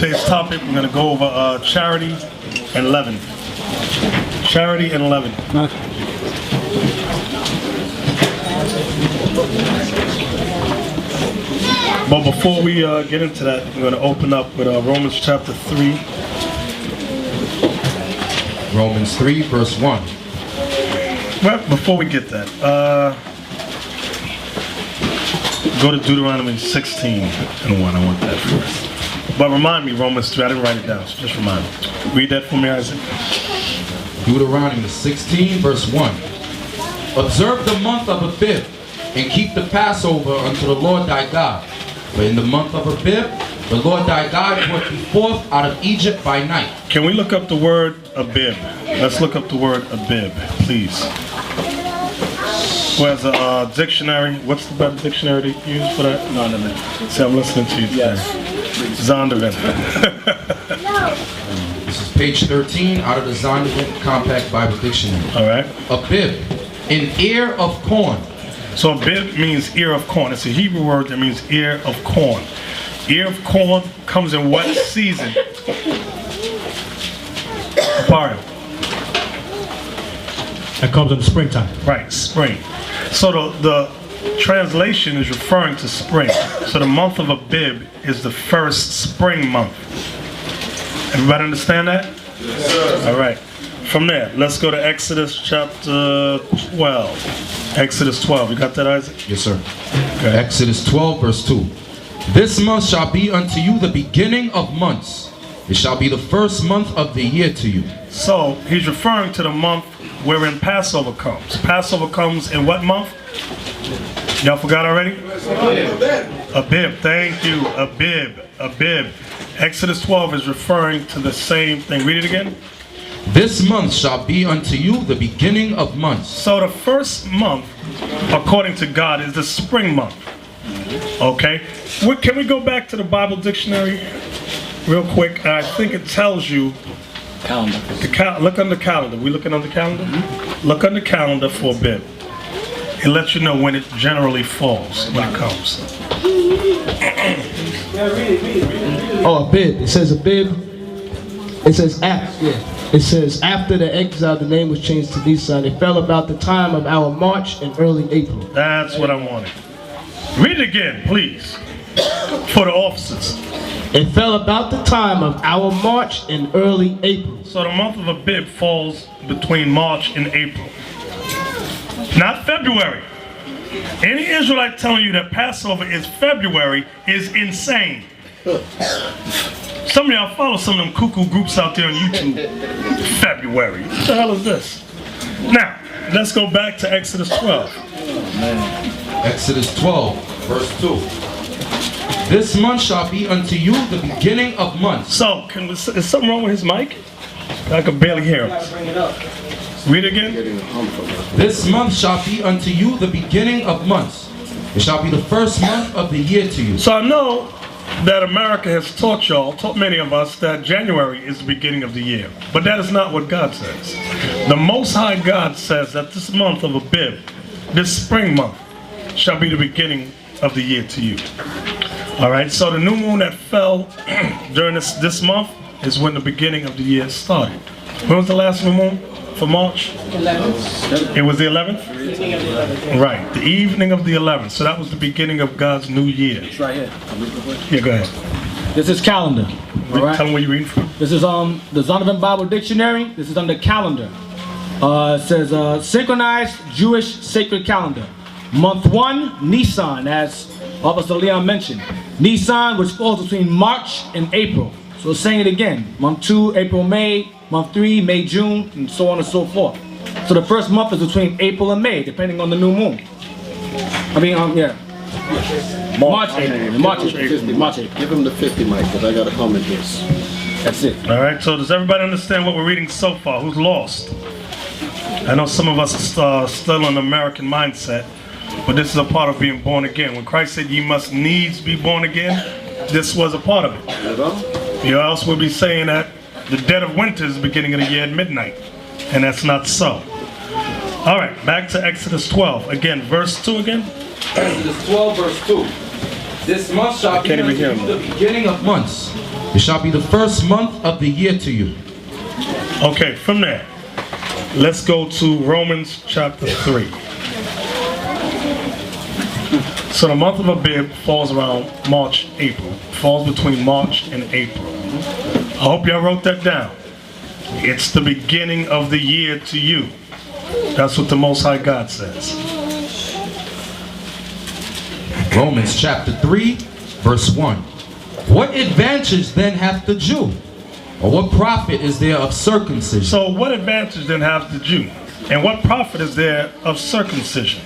Today's topic, we're going to go over charity and leaven. Charity and leaven. But before we get into that, we're going to open up with Romans chapter 3. Romans 3, verse 1. Well, before we get that, go to Deuteronomy 16 and 1. I want that first. But remind me, Romans 3, I didn't write it down, so just remind me. Read that for me, Isaac. Deuteronomy 16, verse 1. Observe the month of Abib, and keep the Passover unto the Lord thy God. For in the month of Abib, the Lord thy God brought thee forth out of Egypt by night. Can we look up the word Abib? Let's look up the word Abib, please. Who has a dictionary? What's the better dictionary to use for that? No. See, I'm listening to you today. Yes. Zondervan. This is page 13 out of the Zondervan Compact Bible Dictionary. All right. Abib, an ear of corn. So Abib means ear of corn. It's a Hebrew word that means ear of corn. Ear of corn comes in what season? Mario. That comes in the springtime. Right, spring. So the translation is referring to spring. So the month of Abib is the first spring month. Everybody understand that? Yes, sir. All right. From there, let's go to Exodus chapter 12. Exodus 12. You got that, Isaac? Yes, sir. Okay. Exodus 12, verse 2. This month shall be unto you the beginning of months. It shall be the first month of the year to you. So he's referring to the month wherein Passover comes. Passover comes in what month? Y'all forgot already? Abib. Thank you. Abib. Exodus 12 is referring to the same thing. Read it again. This month shall be unto you the beginning of months. So the first month, according to God, is the spring month. Okay? Can we go back to the Bible dictionary real quick? I think it tells you. Calendar. Look on the calendar. We looking on the calendar? Look on the calendar for Abib. It lets you know when it generally falls, when it comes. Oh, Abib. It says Abib. It says after. Yeah. It says after the exile, the name was changed to Nisan. It fell about the time of our March in early April. That's what I wanted. Read it again, please, for the officers. It fell about the time of our March in early April. So the month of Abib falls between March and April. Not February. Any Israelite telling you that Passover is February is insane. Some of y'all follow some of them cuckoo groups out there on YouTube. February. What the hell is this? Now, let's go back to Exodus 12. Exodus 12, verse 2. This month shall be unto you the beginning of months. So, is something wrong with his mic? I can barely hear him. Read it again. This month shall be unto you the beginning of months. It shall be the first month of the year to you. So I know that America has taught many of us, that January is the beginning of the year. But that is not what God says. The Most High God says that this month of Abib, this spring month, shall be the beginning of the year to you. All right, so the new moon that fell during this month is when the beginning of the year started. When was the last new moon for March? 11th. It was the 11th? Right, the evening of the 11th. So that was the beginning of God's new year. It's right here. Yeah, go ahead. This is calendar. All right. Tell them where you're reading from. This is the Zondervan Bible Dictionary. This is under calendar. It says synchronized Jewish sacred calendar. Month 1, Nisan, as Officer Leon mentioned. Nisan, which falls between March and April. So saying it again. Month 2, April, May. Month 3, May, June, and so on and so forth. So the first month is between April and May, depending on the new moon. March, April. March, April. Give him the 50 mic, because I got to comment this. That's it. All right, so does everybody understand what we're reading so far? Who's lost? I know some of us are still in the American mindset, but this is a part of being born again. When Christ said, "Ye must needs be born again," this was a part of it. You else would be saying that the dead of winter is the beginning of the year at midnight, and that's not so. All right, back to Exodus 12. Again, verse 2 again. Exodus 12, verse 2. This month shall be can't even unto hear you him. the beginning of months. It shall be the first month of the year to you. Okay, from there, let's go to Romans chapter 3. So the month of Abib falls around March, April. Falls between March and April. I hope y'all wrote that down. It's the beginning of the year to you. That's what the Most High God says. Romans chapter 3, verse 1. What advantage then hath the Jew? Or what profit is there of circumcision? So what advantage then have the Jew? And what profit is there of circumcision?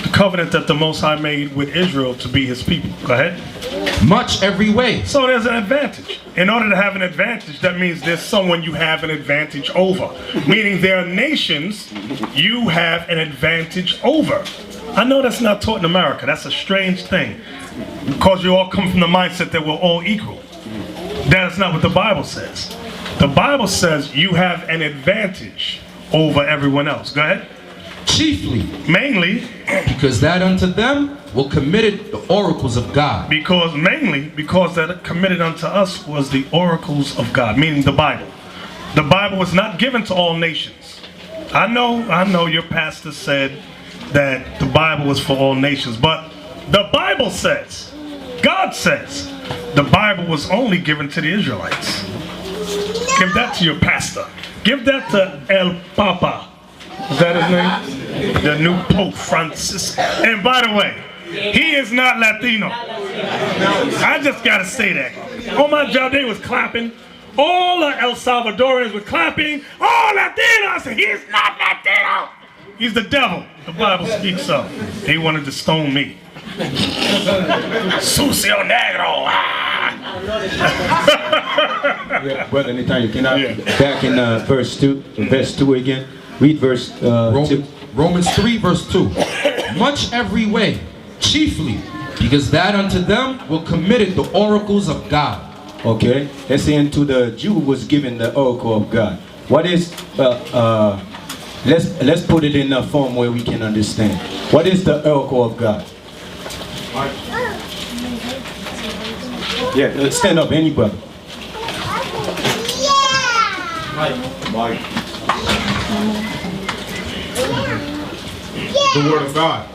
The covenant that the Most High made with Israel to be his people. Go ahead. Much every way. So there's an advantage. In order to have an advantage, that means there's someone you have an advantage over. Meaning there are nations you have an advantage over. I know that's not taught in America. That's a strange thing. Because you all come from the mindset that we're all equal. That is not what the Bible says. The Bible says you have an advantage over everyone else. Go ahead. Chiefly, Mainly, because that unto them will committed the oracles of God. because that committed unto us was the oracles of God, meaning the Bible. The Bible was not given to all nations. I know your pastor said that the Bible was for all nations, but the Bible says, God says, the Bible was only given to the Israelites. Give that to your pastor. Give that to El Papa. Is that his name? The new Pope Francis. And by the way, he is not Latino. I just gotta say that. On my job, they was clapping. All the El Salvadorians were clapping. All Latino. I said, he's not Latino. He's the devil. The Bible speaks of. They wanted to stone me. Sucio negro. Brother Nathaniel, can I Yeah. back in verse 2 again? Read verse 2. Romans 3, verse 2. Much every way, chiefly, because that unto them will committed the oracles of God. Okay, let's say unto the Jew was given the oracle of God. What is let's put it in a form where we can understand. What is the oracle of God? Yeah, stand up, anybody. The word of God.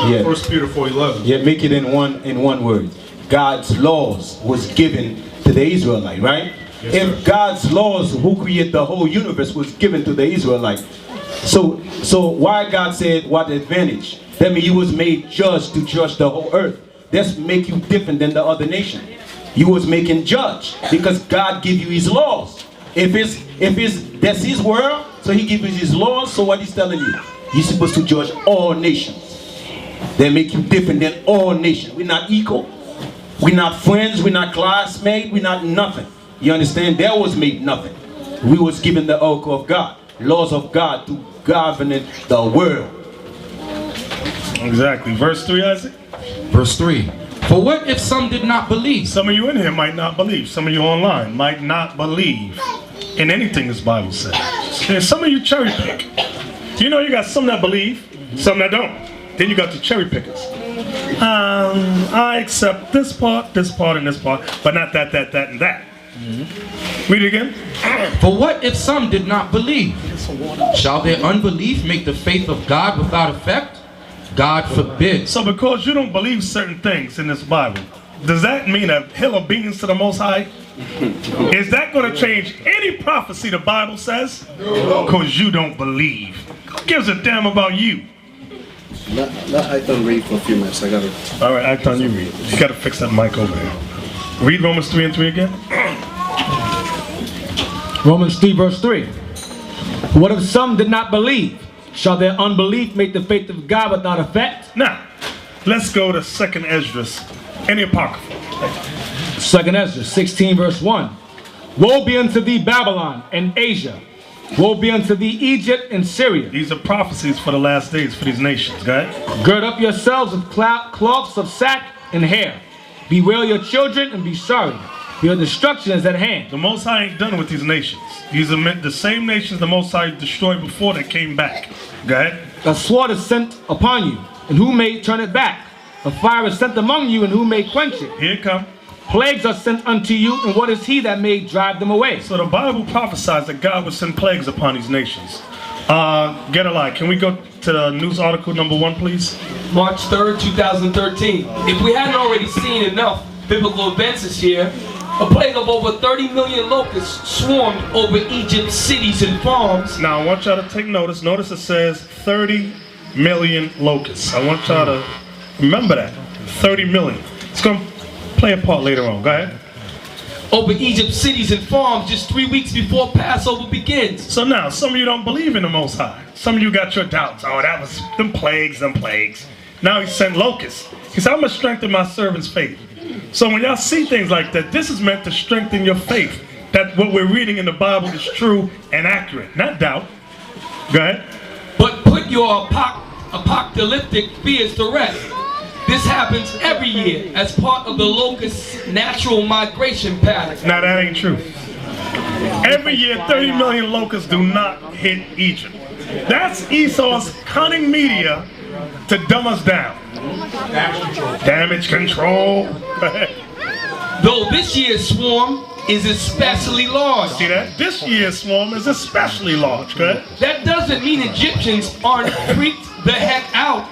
Yeah. 1 Peter 4:11. Yeah, make it in one word. God's laws was given to the Israelite, right? Yes, If sir. God's laws, who created the whole universe, was given to the Israelite, so why God said what advantage? That means you was made judge to judge the whole earth. That's make you different than the other nation. You was making judge because God give you His laws. If that's His world, so He gives you His laws. So what He's telling you, you're supposed to judge all nations. They make you different than all nations. We're not equal. We're not friends. We're not classmates. We're not nothing. You understand? There was made nothing. We was given the oracle of God, laws of God to govern the world. Exactly. Verse 3, Isaac. Verse 3. For what if some did not believe? Some of you in here might not believe. Some of you online might not believe in anything this Bible says. And some of you cherry pick. You know, you got some that believe, some that don't. Then you got the cherry pickers. I accept this part, and this part, but not that, and that. Read it again. For what if some did not believe? Shall their unbelief make the faith of God without effect? God forbid. So because you don't believe certain things in this Bible, does that mean a hill of beans to the Most High? Is that going to change any prophecy the Bible says? Because you don't believe. Who gives a damn about you? Let Aitan read for a few minutes. I got it. All right, Acton, you read. You got to fix that mic over there. Read Romans 3:3 again. Romans 3 verse 3. What if some did not believe? Shall their unbelief make the faith of God without effect? Now, let's go to 2nd Esdras in the Apocrypha. 2nd Ezra 16 verse 1. Woe be unto thee Babylon and Asia. Woe be unto thee Egypt and Syria. These are prophecies for the last days for these nations, guys. Gird up yourselves with cloths of sack and hair. Bewail your children and be sorry. Your destruction is at hand. The Most High ain't done with these nations. These are the same nations the Most High destroyed before they came back. Go ahead. A sword is sent upon you, and who may turn it back? A fire is sent among you, and who may quench it? Here it come. Plagues are sent unto you, and what is he that may drive them away? So the Bible prophesies that God would send plagues upon these nations. Get a lie. Can we go to the news article number 1, please? March 3rd, 2013. If we hadn't already seen enough biblical events this year, a plague of over 30 million locusts swarmed over Egypt's cities and farms. Now I want y'all to take notice. Notice it says 30 million locusts. I want y'all to remember that. 30 million. It's going to play a part later on. Go ahead. Over Egypt's cities and farms just 3 weeks before Passover begins. So now, some of you don't believe in the Most High. Some of you got your doubts. Oh, that was them plagues. Now he sent locusts. He said, I'm going to strengthen my servant's faith. So when y'all see things like that, this is meant to strengthen your faith. That what we're reading in the Bible is true and accurate, not doubt. Go ahead. But put your apocalyptic fears to rest. This happens every year as part of the locust's natural migration pattern. Now that ain't true. Every year, 30 million locusts do not hit Egypt. That's Esau's cunning media to dumb us down. Damage control. Though this year's swarm is especially large. See that? This year's swarm is especially large. Go ahead. That doesn't mean Egyptians aren't freaked the heck out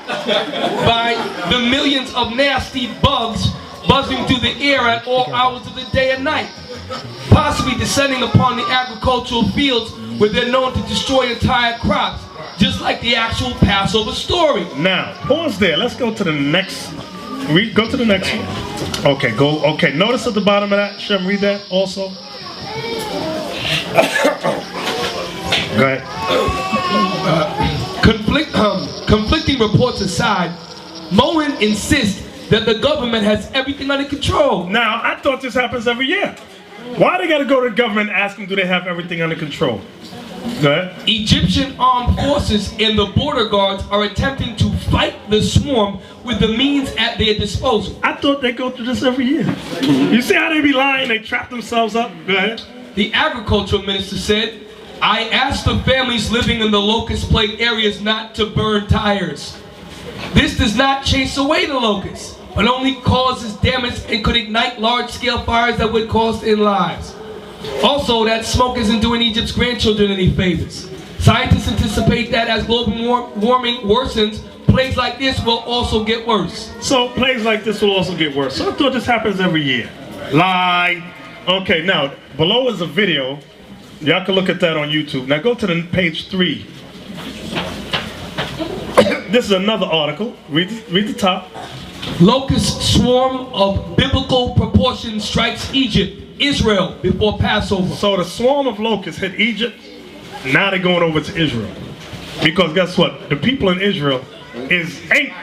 by the millions of nasty bugs buzzing through the air at all hours of the day and night, possibly descending upon the agricultural fields where they're known to destroy entire crops, just like the actual Passover story. Now, pause there. Let's go to the next. Go to the next one. Okay, go. Okay, notice at the bottom of that. Shem, read that also. Go ahead. Conflicting reports aside, Moen insists that the government has everything under control. Now, I thought this happens every year. Why they gotta go to the government and ask them, do they have everything under control? Go ahead. Egyptian armed forces and the border guards are attempting to fight the swarm with the means at their disposal. I thought they go through this every year. You see how they be lying? They trap themselves up? Go ahead. The agricultural minister said, I asked the families living in the locust-plagued areas not to burn tires. This does not chase away the locusts, but only causes damage and could ignite large-scale fires that would cost in lives. Also, that smoke isn't doing Egypt's grandchildren any favors. Scientists anticipate that as global warming worsens, plagues like this will also get worse. So plagues like this will also get worse. So I thought this happens every year. Lie. Okay, now below is a video. Y'all can look at that on YouTube. Now go to the page 3. This is another article. Read the top. Locust swarm of biblical proportions strikes Egypt, Israel before Passover. So the swarm of locusts hit Egypt. Now they're going over to Israel. Because guess what? The people in Israel ain't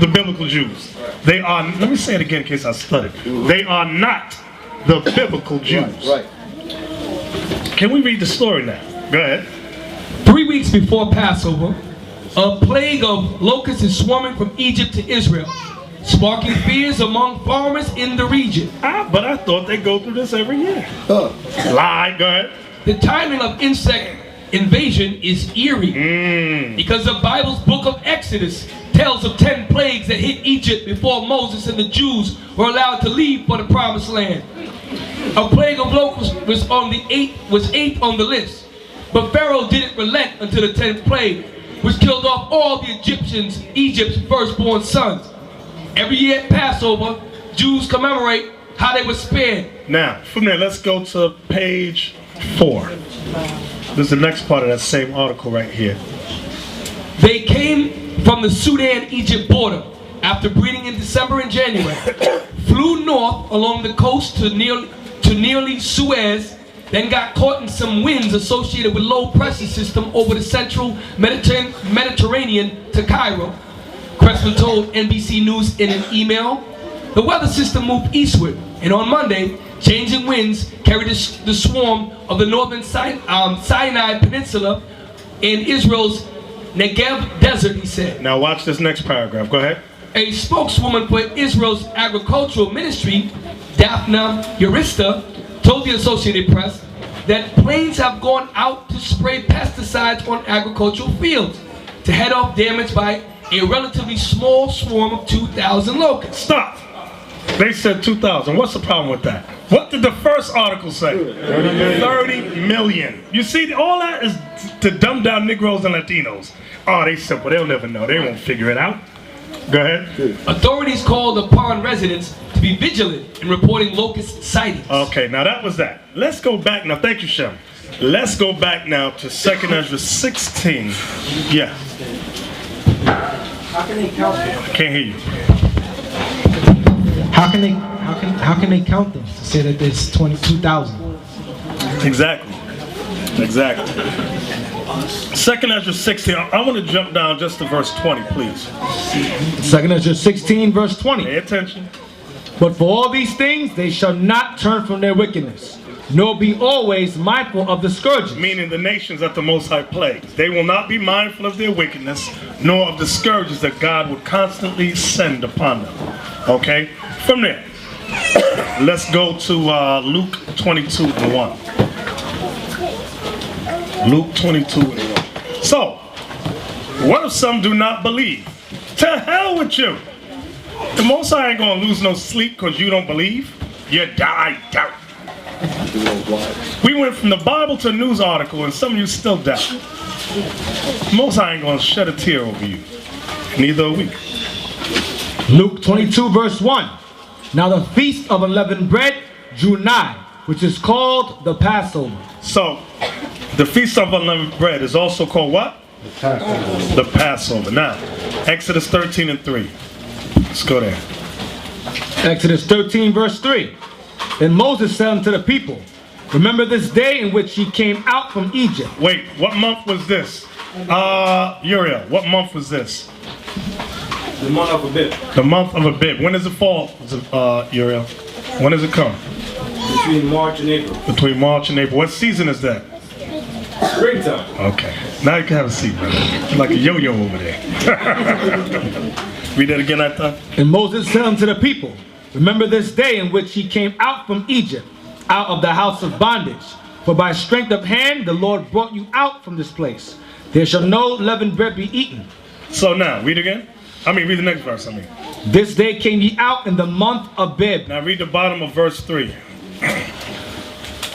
the biblical Jews. They are, let me say it again in case I stuttered. They are not the biblical Jews. Right. Can we read the story now? Go ahead. 3 weeks before Passover, a plague of locusts is swarming from Egypt to Israel, sparking fears among farmers in the region. But I thought they go through this every year. Lie, go ahead. The timing of insect invasion is eerie because the Bible's book of Exodus tells of 10 plagues that hit Egypt before Moses and the Jews were allowed to leave for the promised land. A plague of locusts was eighth on the list, but Pharaoh didn't relent until the 10th plague, which killed off all the Egypt's firstborn sons. Every year at Passover, Jews commemorate how they were spared. Now, from there, let's go to page 4. This is the next part of that same article right here. They came from the Sudan-Egypt border after breeding in December and January, flew north along the coast to nearly Suez, then got caught in some winds associated with low pressure system over the central Mediterranean to Cairo. Cressman told NBC News in an email. The weather system moved eastward, and on Monday, changing winds carried the swarm of the northern Sinai Peninsula in Israel's Negev desert, he said. Now watch this next paragraph. Go ahead. A spokeswoman for Israel's agricultural ministry, Daphna Urista, told the Associated Press that planes have gone out to spray pesticides on agricultural fields to head off damage by a relatively small swarm of 2,000 locusts. Stop. They said 2,000. What's the problem with that? What did the first article say? 30 million. You see, all that is to dumb down Negroes and Latinos. Oh, they simple. They'll never know. They won't figure it out. Go ahead. Authorities called upon residents to be vigilant in reporting locust sightings. Okay, now that was that. Let's go back now. Thank you, Shem. Let's go back now to 2nd Ezra 16. Yeah. How can they count them? I can't hear you. How can they count them to say that there's 22,000? Exactly. 2nd Ezra 16. I want to jump down just to verse 20, please. 2nd Ezra 16, verse 20. Pay attention. But for all these things they shall not turn from their wickedness, nor be always mindful of the scourges. Meaning the nations that the Most High plagues. They will not be mindful of their wickedness, nor of the scourges that God would constantly send upon them. Okay? From there, let's go to Luke 22 and 1. Luke 22 and 1. So, what if some do not believe? To hell with you. The Most High ain't gonna lose no sleep because you don't believe. You die, doubt. We went from the Bible to a news article and some of you still doubt. Most High ain't gonna shed a tear over you. Neither are we. Luke 22, verse 1. Now the feast of unleavened bread drew nigh, which is called the Passover. So, the Feast of Unleavened Bread is also called what? The Passover. Now, Exodus 13 and 3. Let's go there. Exodus 13, verse 3. And Moses said unto the people, remember this day in which ye came out from Egypt. Wait, what month was this? Uriel, what month was this? The month of Abib. The month of Abib. When does it fall, Uriel? When does it come? Between March and April. Between March and April. What season is that? Springtime. Okay. Now you can have a seat, brother. You're like a yo-yo over there. Read that again, I thought. And Moses said unto the people, remember this day in which ye came out from Egypt, out of the house of bondage. For by strength of hand the Lord brought you out from this place. There shall no leavened bread be eaten. So now, read again. Read the next verse, This day came ye out in the month of Abib. Now read the bottom of verse 3.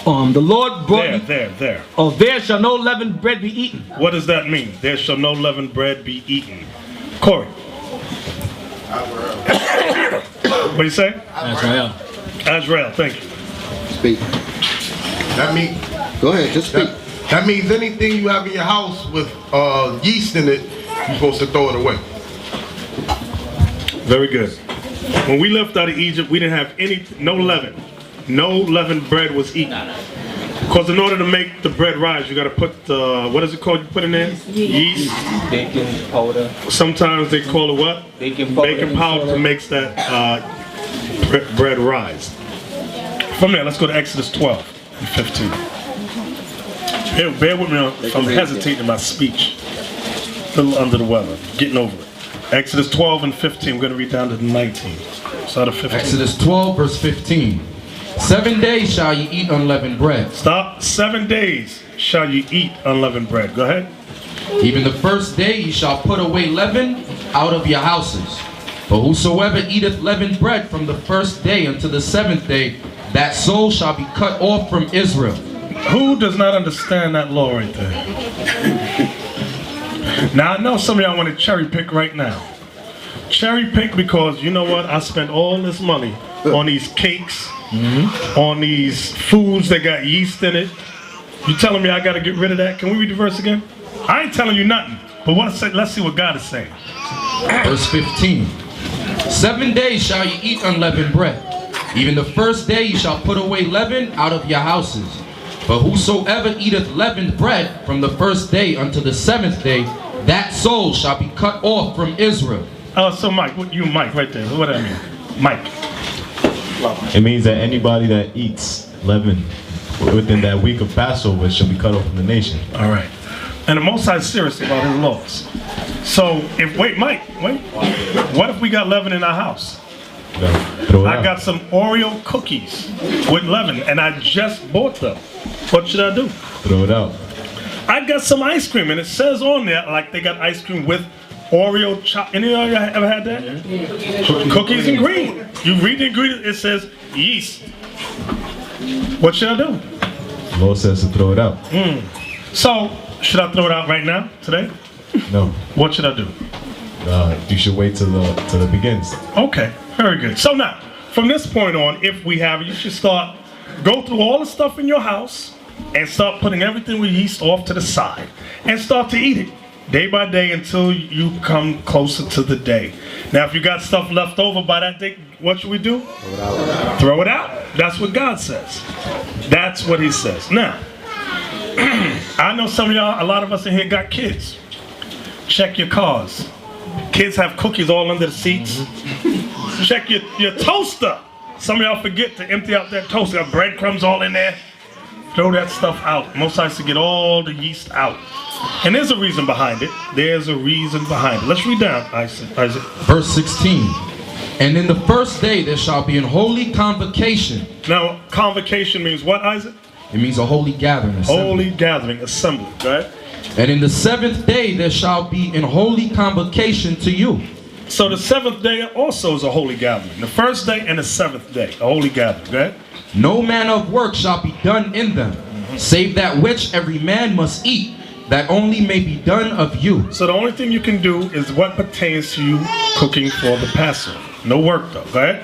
The Lord brought you... There. Oh, there shall no leavened bread be eaten. What does that mean? There shall no leavened bread be eaten. Corey. What do you say? Azrael. Azrael, thank you. Speak. That means Go ahead, just speak. that means anything you have in your house with yeast in it, you're supposed to throw it away. Very good. When we left out of Egypt, we didn't have no leaven. No leavened bread was eaten. Because in order to make the bread rise, you got to put what is it called? You put in there? Yeast. Baking powder. Sometimes they call it what? Baking powder. Baking powder to make that bread rise. From there, let's go to Exodus 12 and 15. Bear with me if I'm hesitating in my speech. A little under the weather. Getting over it. Exodus 12 and 15. I'm going to read down to 19. Start at 15. Exodus 12, verse 15. 7 days shall ye eat unleavened bread. Stop. 7 days shall you eat unleavened bread. Go ahead. Even the first day ye shall put away leaven out of your houses. For whosoever eateth leavened bread from the first day unto the 7th day, that soul shall be cut off from Israel. Who does not understand that law right there? Now, I know some of y'all want to cherry pick right now. Cherry pick because, you know what? I spent all this money on these cakes, on these foods that got yeast in it. You telling me I got to get rid of that? Can we read the verse again? I ain't telling you nothing. But let's see what God is saying. Verse 15. 7 days shall ye eat unleavened bread. Even the first day ye shall put away leaven out of your houses. But whosoever eateth leavened bread from the first day unto the 7th day, that soul shall be cut off from Israel. Oh, so Mike, Mike right there. What do I mean? Mike. It means that anybody that eats leaven within that week of Passover shall be cut off from the nation. All right. And the Most High is serious about his laws. So, Mike, what if we got leaven in our house? I got some Oreo cookies with leaven, and I just bought them. What should I do? Throw it out. I got some ice cream, and it says on there, like they got ice cream with Oreo any of y'all ever had that? Cookies and cream. You read the ingredients, it says yeast. What should I do? The Lord says to throw it out. So, should I throw it out right now, today? No. What should I do? You should wait till it begins. Okay, very good. So now, from this point on, if we have it, you should go through all the stuff in your house and start putting everything with yeast off to the side and start to eat it day by day until you come closer to the day. Now, if you got stuff left over by that day, what should we do? Throw it out. That's what God says. That's what he says. Now, I know some of y'all, a lot of us in here got kids. Check your cars. Kids have cookies all under the seats. Check your toaster. Some of y'all forget to empty out that toaster. Got breadcrumbs all in there. Throw that stuff out. Most likes to get all the yeast out. And there's a reason behind it. There's a reason behind it. Let's read down, Isaac. Verse 16. And in the first day there shall be an holy convocation. Now, convocation means what, Isaac? It means a holy gathering. Assembly. Holy gathering, assembly, right? And in the seventh day there shall be an holy convocation to you. So the seventh day also is a holy gathering. The first day and the seventh day, a holy gathering, right? No manner of work shall be done in them, save that which every man must eat, that only may be done of you. So the only thing you can do is what pertains to you cooking for the Passover. No work though, right?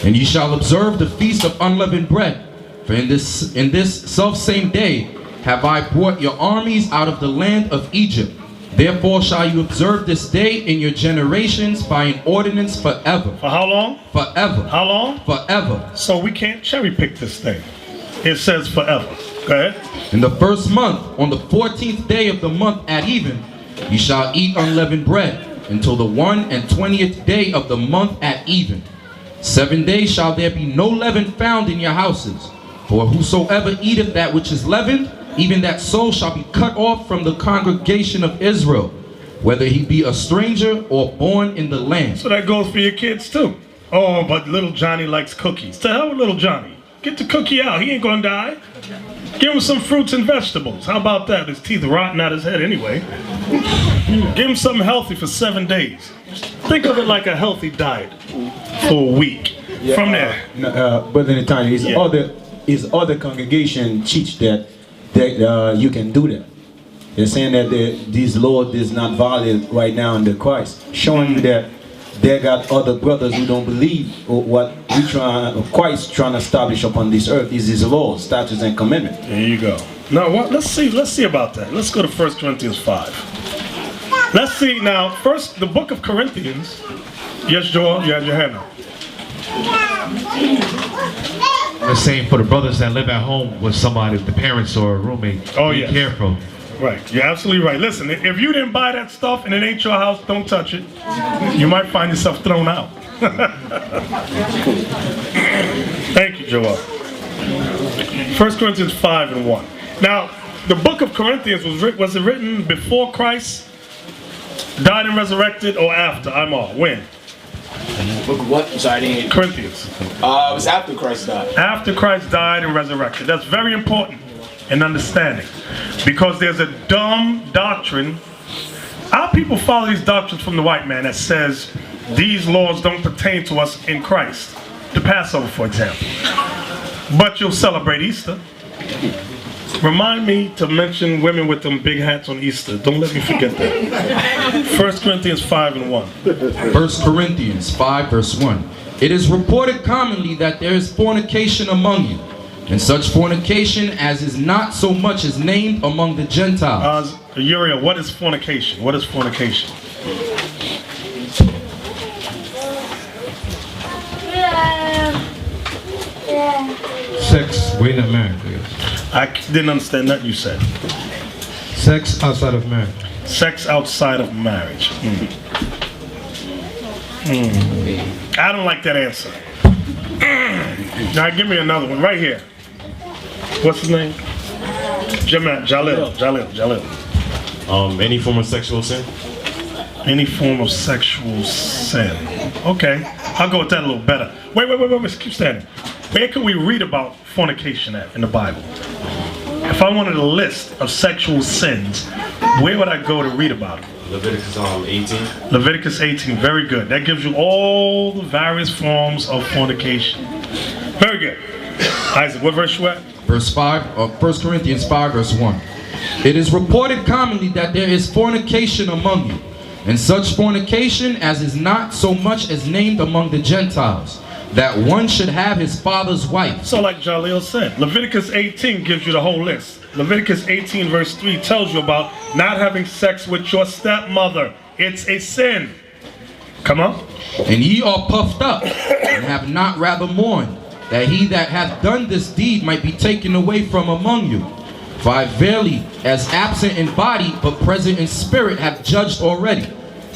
And ye shall observe the feast of unleavened bread. For in this selfsame day have I brought your armies out of the land of Egypt. Therefore shall you observe this day in your generations by an ordinance forever. For how long? Forever. How long? Forever. So we can't cherry pick this thing. It says forever. Go ahead. In the first month, on the 14th day of the month at even, ye shall eat unleavened bread until the 21st day of the month at even. 7 days shall there be no leaven found in your houses. For whosoever eateth that which is leavened, even that soul shall be cut off from the congregation of Israel, whether he be a stranger or born in the land. So that goes for your kids too. Oh, but little Johnny likes cookies. To hell with little Johnny. Get the cookie out. He ain't gonna die. Give him some fruits and vegetables. How about that? His teeth rotting out his head anyway. Give him something healthy for 7 days. Think of it like a healthy diet for a week. Yeah, From there. Brother Nathaniel, his other congregation teach that you can do that. They're saying that this Lord is not valid right now in the Christ, showing you that they got other brothers who don't believe what Christ trying to establish upon this earth is his laws, statutes, and commandments. There you go. Now what? Let's see about that. Let's go to 1 Corinthians 5. Let's see now. First, the book of Corinthians. Yes, Joel, you had your hand up. The same for the brothers that live at home with somebody, the parents or a roommate. Oh, be yes. careful. Right, you're absolutely right. Listen, if you didn't buy that stuff and it ain't your house, don't touch it. You might find yourself thrown out. Thank you, Joel. 1 Corinthians 5 and 1. Now, the book of Corinthians was it written before Christ died and resurrected or after? When? Book of what? I'm sorry, I didn't hear. Corinthians. It was after Christ died. After Christ died and resurrected. That's very important in understanding. Because there's a dumb doctrine. Our people follow these doctrines from the white man that says these laws don't pertain to us in Christ. The Passover, for example. But you'll celebrate Easter. Remind me to mention women with them big hats on Easter. Don't let me forget that. 1 Corinthians 5 and 1. 1 Corinthians 5 verse 1. It is reported commonly that there is fornication among you, and such fornication as is not so much as named among the Gentiles. Uriel, what is fornication? What is fornication? Sex within a marriage, I guess. I didn't understand that you said. Sex outside of marriage. Sex outside of marriage. I don't like that answer. Now give me another one right here. What's his name? Jalil. Any form of sexual sin? Any form of sexual sin. Okay, I'll go with that a little better. Wait, keep standing. Where can we read about fornication at in the Bible? If I wanted a list of sexual sins, where would I go to read about it? Leviticus 18. Leviticus 18, very good. That gives you all the various forms of fornication. Very good. Isaac, what verse you at? Verse 5 of 1 Corinthians 5, verse 1. It is reported commonly that there is fornication among you, and such fornication as is not so much as named among the Gentiles, that one should have his father's wife. So like Jaleel said, Leviticus 18 gives you the whole list. Leviticus 18 verse 3 tells you about not having sex with your stepmother. It's a sin. Come on. And ye are puffed up, and have not rather mourned, that he that hath done this deed might be taken away from among you. For I verily, as absent in body, but present in spirit, have judged already,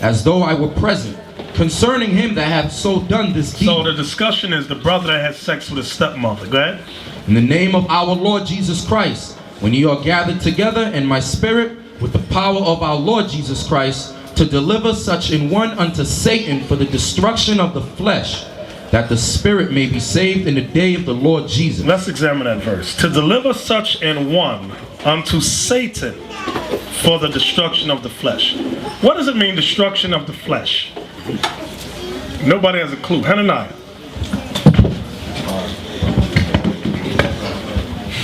as though I were present, concerning him that hath so done this deed. So the discussion is the brother that has sex with his stepmother. Go ahead. In the name of our Lord Jesus Christ, when ye are gathered together in my spirit, with the power of our Lord Jesus Christ, to deliver such an one unto Satan for the destruction of the flesh, that the spirit may be saved in the day of the Lord Jesus. Let's examine that verse. To deliver such an one unto Satan for the destruction of the flesh. What does it mean, destruction of the flesh? Nobody has a clue. Hananiah.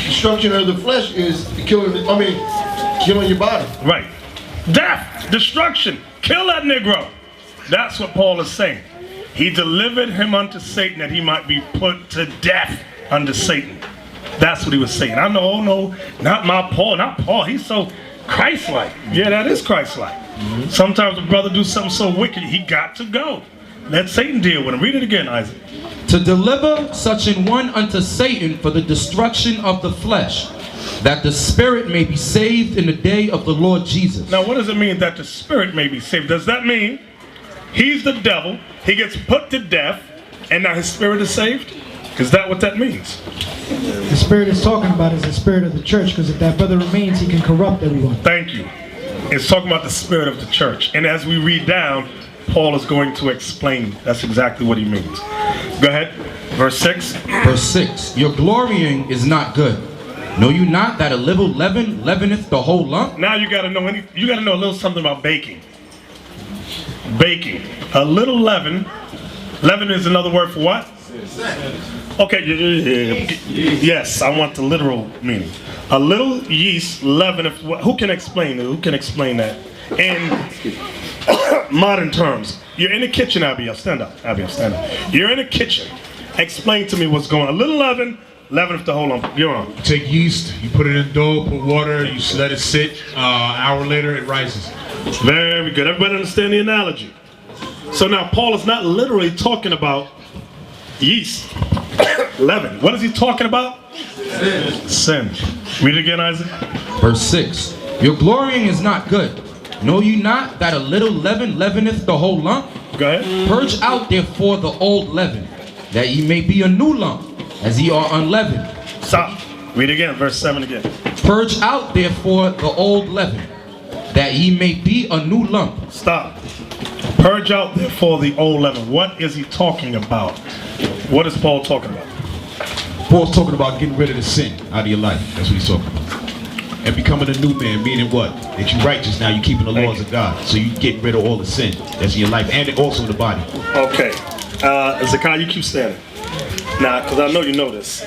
Destruction of the flesh is killing your body. Right. Death, destruction, kill that Negro. That's what Paul is saying. He delivered him unto Satan that he might be put to death under Satan. That's what he was saying. I know, oh no, not Paul. He's so Christ-like. Yeah, that is Christ-like. Sometimes a brother do something so wicked, he got to go. Let Satan deal with him. Read it again, Isaac. To deliver such an one unto Satan for the destruction of the flesh, that the spirit may be saved in the day of the Lord Jesus. Now, what does it mean that the spirit may be saved? Does that mean he's the devil, he gets put to death, and now his spirit is saved? Is that what that means? The spirit it's talking about is the spirit of the church, because if that brother remains, he can corrupt everyone. Thank you. It's talking about the spirit of the church. And as we read down, Paul is going to explain that's exactly what he means. Go ahead. Verse 6. Verse 6. Your glorying is not good. Know you not that a little leaven leaveneth the whole lump? Now you got to know a little something about baking. Baking. A little leaven. Leaven is another word for what? Okay. Yes, I want the literal meaning. A little yeast leaveneth. Who can explain it? Who can explain that? In modern terms. You're in the kitchen, Abiel. Stand up. Abiel, stand up. You're in the kitchen. Explain to me what's going on. A little leaven. Leaveneth the whole lump. You're on. You take yeast, you put it in dough, put water, you let it sit. An hour later, it rises. Very good. Everybody understand the analogy? So now Paul is not literally talking about yeast, leaven. What is he talking about? Sin. Read it again, Isaac. Verse 6. Your glorying is not good. Know you not that a little leaven leaveneth the whole lump? Go ahead. Purge out therefore the old leaven, that ye may be a new lump, as ye are unleavened. Stop. Read again, verse 7 again. Purge out therefore the old leaven, that ye may be a new lump. Stop. Purge out therefore the old leaven. What is he talking about? What is Paul talking about? Paul's talking about getting rid of the sin out of your life. That's what he's talking about. And becoming a new man, meaning what? That you're righteous now, you're keeping the laws of God. So you get rid of all the sin that's in your life, and also in the body. Okay. Zakai, you keep standing. Now, because I know you know this.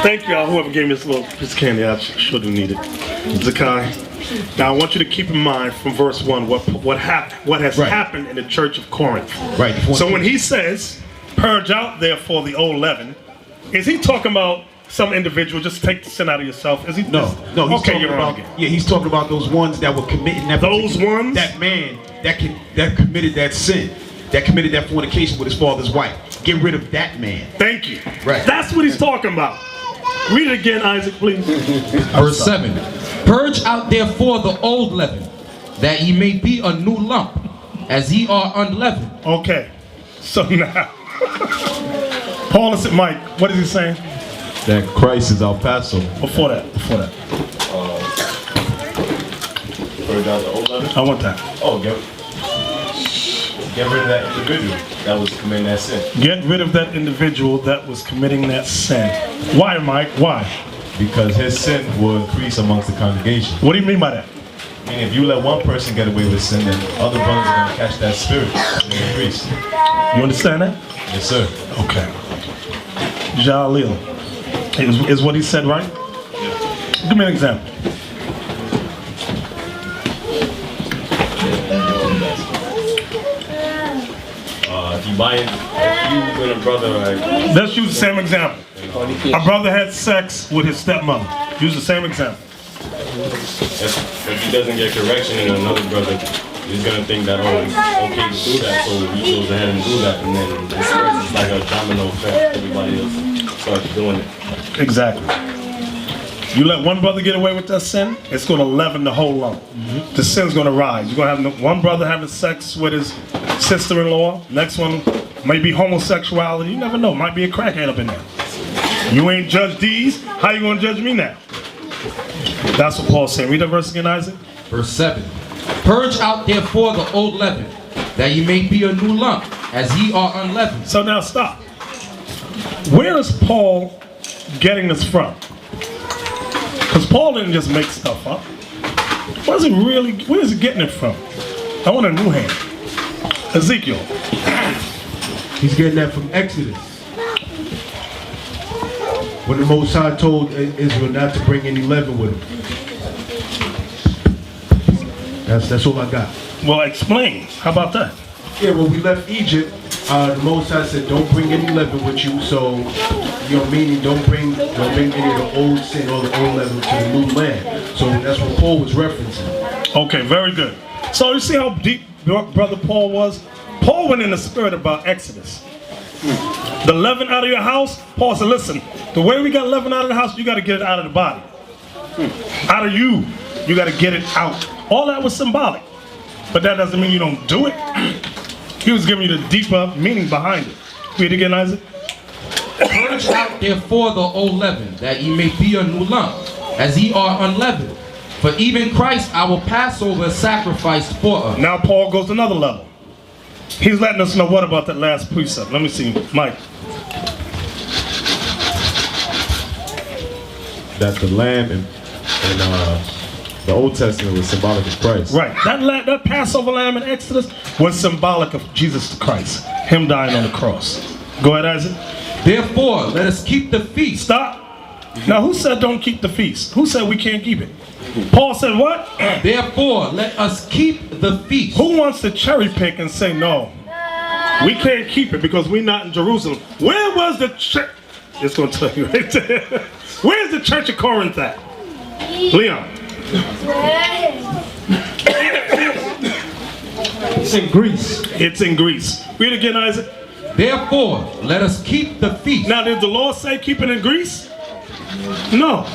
Thank you, whoever gave me this little piece of candy. I sure do need it. Zakai. Now, I want you to keep in mind from verse 1 what has happened in the church of Corinth. Right. So when he says, purge out therefore the old leaven, is he talking about some individual, just take the sin out of yourself? Is he? No. He's okay, talking about, he's talking about those ones that were committing that. Those ones? That man that committed that sin, that committed that fornication with his father's wife. Get rid of that man. Thank you. Right. That's what he's talking about. Read it again, Isaac, please. Verse 7. Purge out therefore the old leaven, that ye may be a new lump, as ye are unleavened. Okay. So now, Paul is, Mike, what is he saying? That Christ is our Passover. Before that. Purge out the old leaven? I want that. Oh, get rid of that individual that was committing that sin. Get rid of that individual that was committing that sin. Why, Mike? Why? Because his sin will increase amongst the congregation. What do you mean by that? And if you let one person get away with sin, then other brothers are going to catch that spirit and increase. You understand that? Yes, sir. Okay. Jalil. Is what he said right? Give me an example. If you and a brother are... Let's use the same example. A brother had sex with his stepmother. Use the same example. If he doesn't get correction and another brother is going to think that, oh, it's okay to do that, so he goes ahead and do that, and then it's like a domino effect. Everybody else starts doing it. Exactly. You let one brother get away with that sin, it's going to leaven the whole lump. The sin's going to rise. You're going to have one brother having sex with his sister-in-law. Next one may be homosexuality. You never know. Might be a crackhead up in there. You ain't judged these. How you going to judge me now? That's what Paul's saying. Read that verse again, Isaac. Verse 7. Purge out therefore the old leaven, that ye may be a new lump, as ye are unleavened. So now stop. Where is Paul getting this from? Because Paul didn't just make stuff up. Where is he getting it from? I want a new hand. Ezekiel. He's getting that from Exodus. When the Most High told Israel not to bring any leaven with him. That's all I got. Well, explain. How about that? Yeah, when we left Egypt, the Most High said, don't bring any leaven with you. So, meaning don't bring any of the old sin or the old leaven to the new land. So that's what Paul was referencing. Okay, very good. So you see how deep Brother Paul was? Paul went in the spirit about Exodus. The leaven out of your house, Paul said, listen, the way we got leaven out of the house, you got to get it out of the body. Out of you got to get it out. All that was symbolic. But that doesn't mean you don't do it. He was giving you the deeper meaning behind it. Read it again, Isaac. Purge out therefore the old leaven, that ye may be a new lump, as ye are unleavened. For even Christ our Passover sacrificed for us. Now Paul goes to another level. He's letting us know what about that last precept. Let me see, Mike. That the lamb and the Old Testament was symbolic of Christ. Right. That Passover lamb in Exodus was symbolic of Jesus Christ. Him dying on the cross. Go ahead, Isaac. Therefore, let us keep the feast. Stop. Now, who said don't keep the feast? Who said we can't keep it? Paul said what? Therefore, let us keep the feast. Who wants to cherry pick and say no? We can't keep it because we're not in Jerusalem. Where was the church? It's going to tell you right there. Where's the church of Corinth at? Leon. It's in Greece. It's in Greece. Read it again, Isaac. Therefore, let us keep the feast. Now, did the Lord say keep it in Greece? No.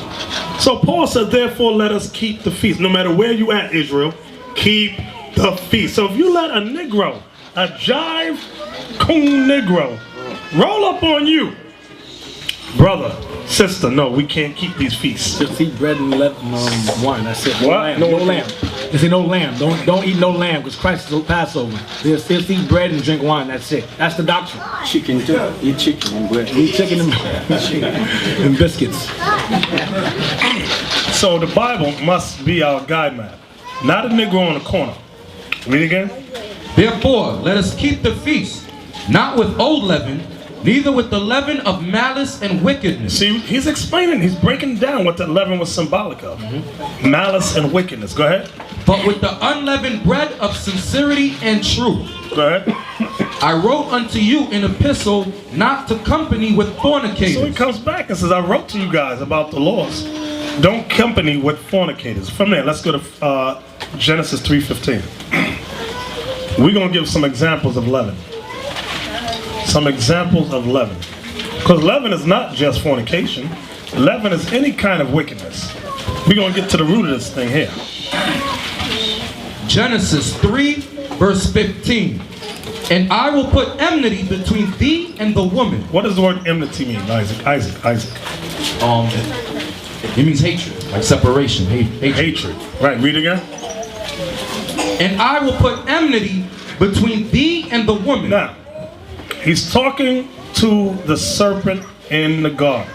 So Paul said, therefore, let us keep the feast. No matter where you at, Israel, keep the feast. So if you let a Negro, a jive coon Negro, roll up on you, brother, sister, no, we can't keep these feasts. Just eat bread and wine. That's it. No What? lamb. No lamb. They say no lamb. Don't eat no lamb because Christ is Passover. Just eat bread and drink wine. That's it. That's the doctrine. Chicken too. Eat chicken and bread. Eat chicken and biscuits. So the Bible must be our guide map, not a Negro on the corner. Read again. Therefore, let us keep the feast, not with old leaven, neither with the leaven of malice and wickedness. See, he's explaining, he's breaking down what that leaven was symbolic of. Malice and wickedness. Go ahead. But with the unleavened bread of sincerity and truth. Go ahead. I wrote unto you an epistle not to company with fornicators. So he comes back and says, I wrote to you guys about the laws. Don't company with fornicators. From there, let's go to Genesis 3:15. We're going to give some examples of leaven. Some examples of leaven. Because leaven is not just fornication. Leaven is any kind of wickedness. We're going to get to the root of this thing here. Genesis 3, verse 15. And I will put enmity between thee and the woman. What does the word enmity mean, Isaac? It means hatred, like separation, hatred. Right, read again. And I will put enmity between thee and the woman. Now, he's talking to the serpent in the garden.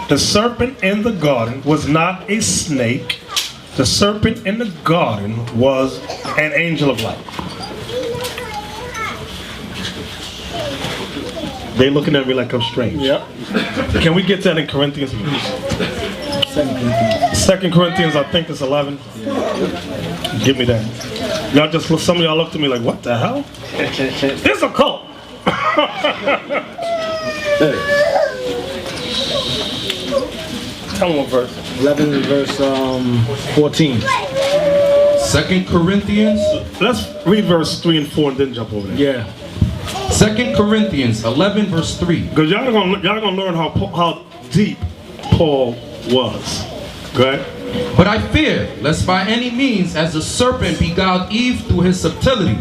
The serpent in the garden was not a snake. The serpent in the garden was an angel of light. They looking at me like I'm strange. Yep. Can we get that in Corinthians? 2 Corinthians, I think it's 11. Give me that. Y'all just look, some of y'all looked at me like, what the hell? It's a cult. Tell me what verse. 11 verse 14. 2 Corinthians. Let's read verse 3 and 4 and then jump over there. Yeah. 2 Corinthians 11 verse 3. Because y'all gonna learn how deep Paul was. Go ahead. But I fear, lest by any means, as the serpent beguiled Eve through his subtlety.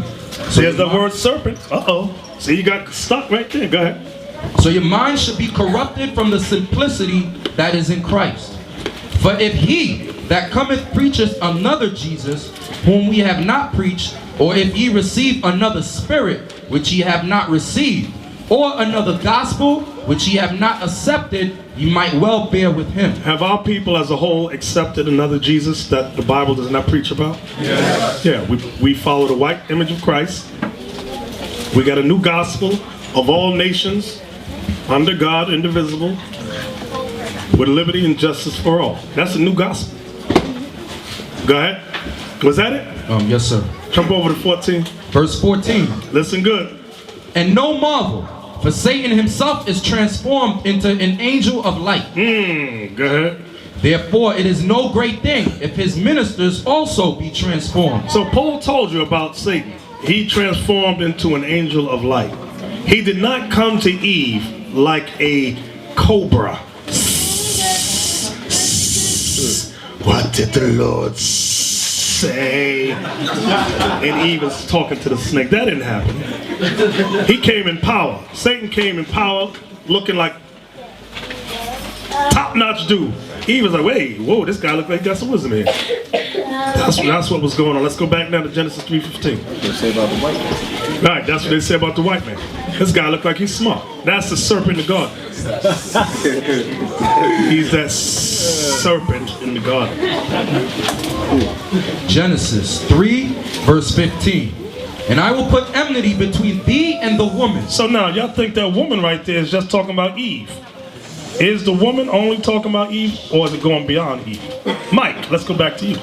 So there's the word serpent. Uh-oh. See, you got stuck right there. Go ahead. So your mind should be corrupted from the simplicity that is in Christ. For if he that cometh preacheth another Jesus, whom we have not preached, or if ye receive another spirit, which ye have not received, or another gospel, which ye have not accepted, ye might well bear with him. Have our people as a whole accepted another Jesus that the Bible does not preach about? Yes. Yeah, we follow the white image of Christ. We got a new gospel of all nations, under God, indivisible, with liberty and justice for all. That's a new gospel. Go ahead. Was that it? Yes, sir. Jump over to 14. Verse 14. Listen good. And no marvel, for Satan himself is transformed into an angel of light. Go ahead. Therefore, it is no great thing if his ministers also be transformed. So Paul told you about Satan. He transformed into an angel of light. He did not come to Eve like a cobra. What did the Lord say? And Eve was talking to the snake. That didn't happen. He came in power. Satan came in power, looking like top-notch dude. Eve was like, wait, whoa, this guy looks like he got some wisdom here. That's what was going on. Let's go back now to Genesis 3:15. They say about the white man. Right, that's what they say about the white man. This guy looked like he's smart. That's the serpent in the garden. He's that serpent in the garden. Genesis 3 verse 15. And I will put enmity between thee and the woman. So now, y'all think that woman right there is just talking about Eve. Is the woman only talking about Eve, or is it going beyond Eve? Mike, let's go back to you.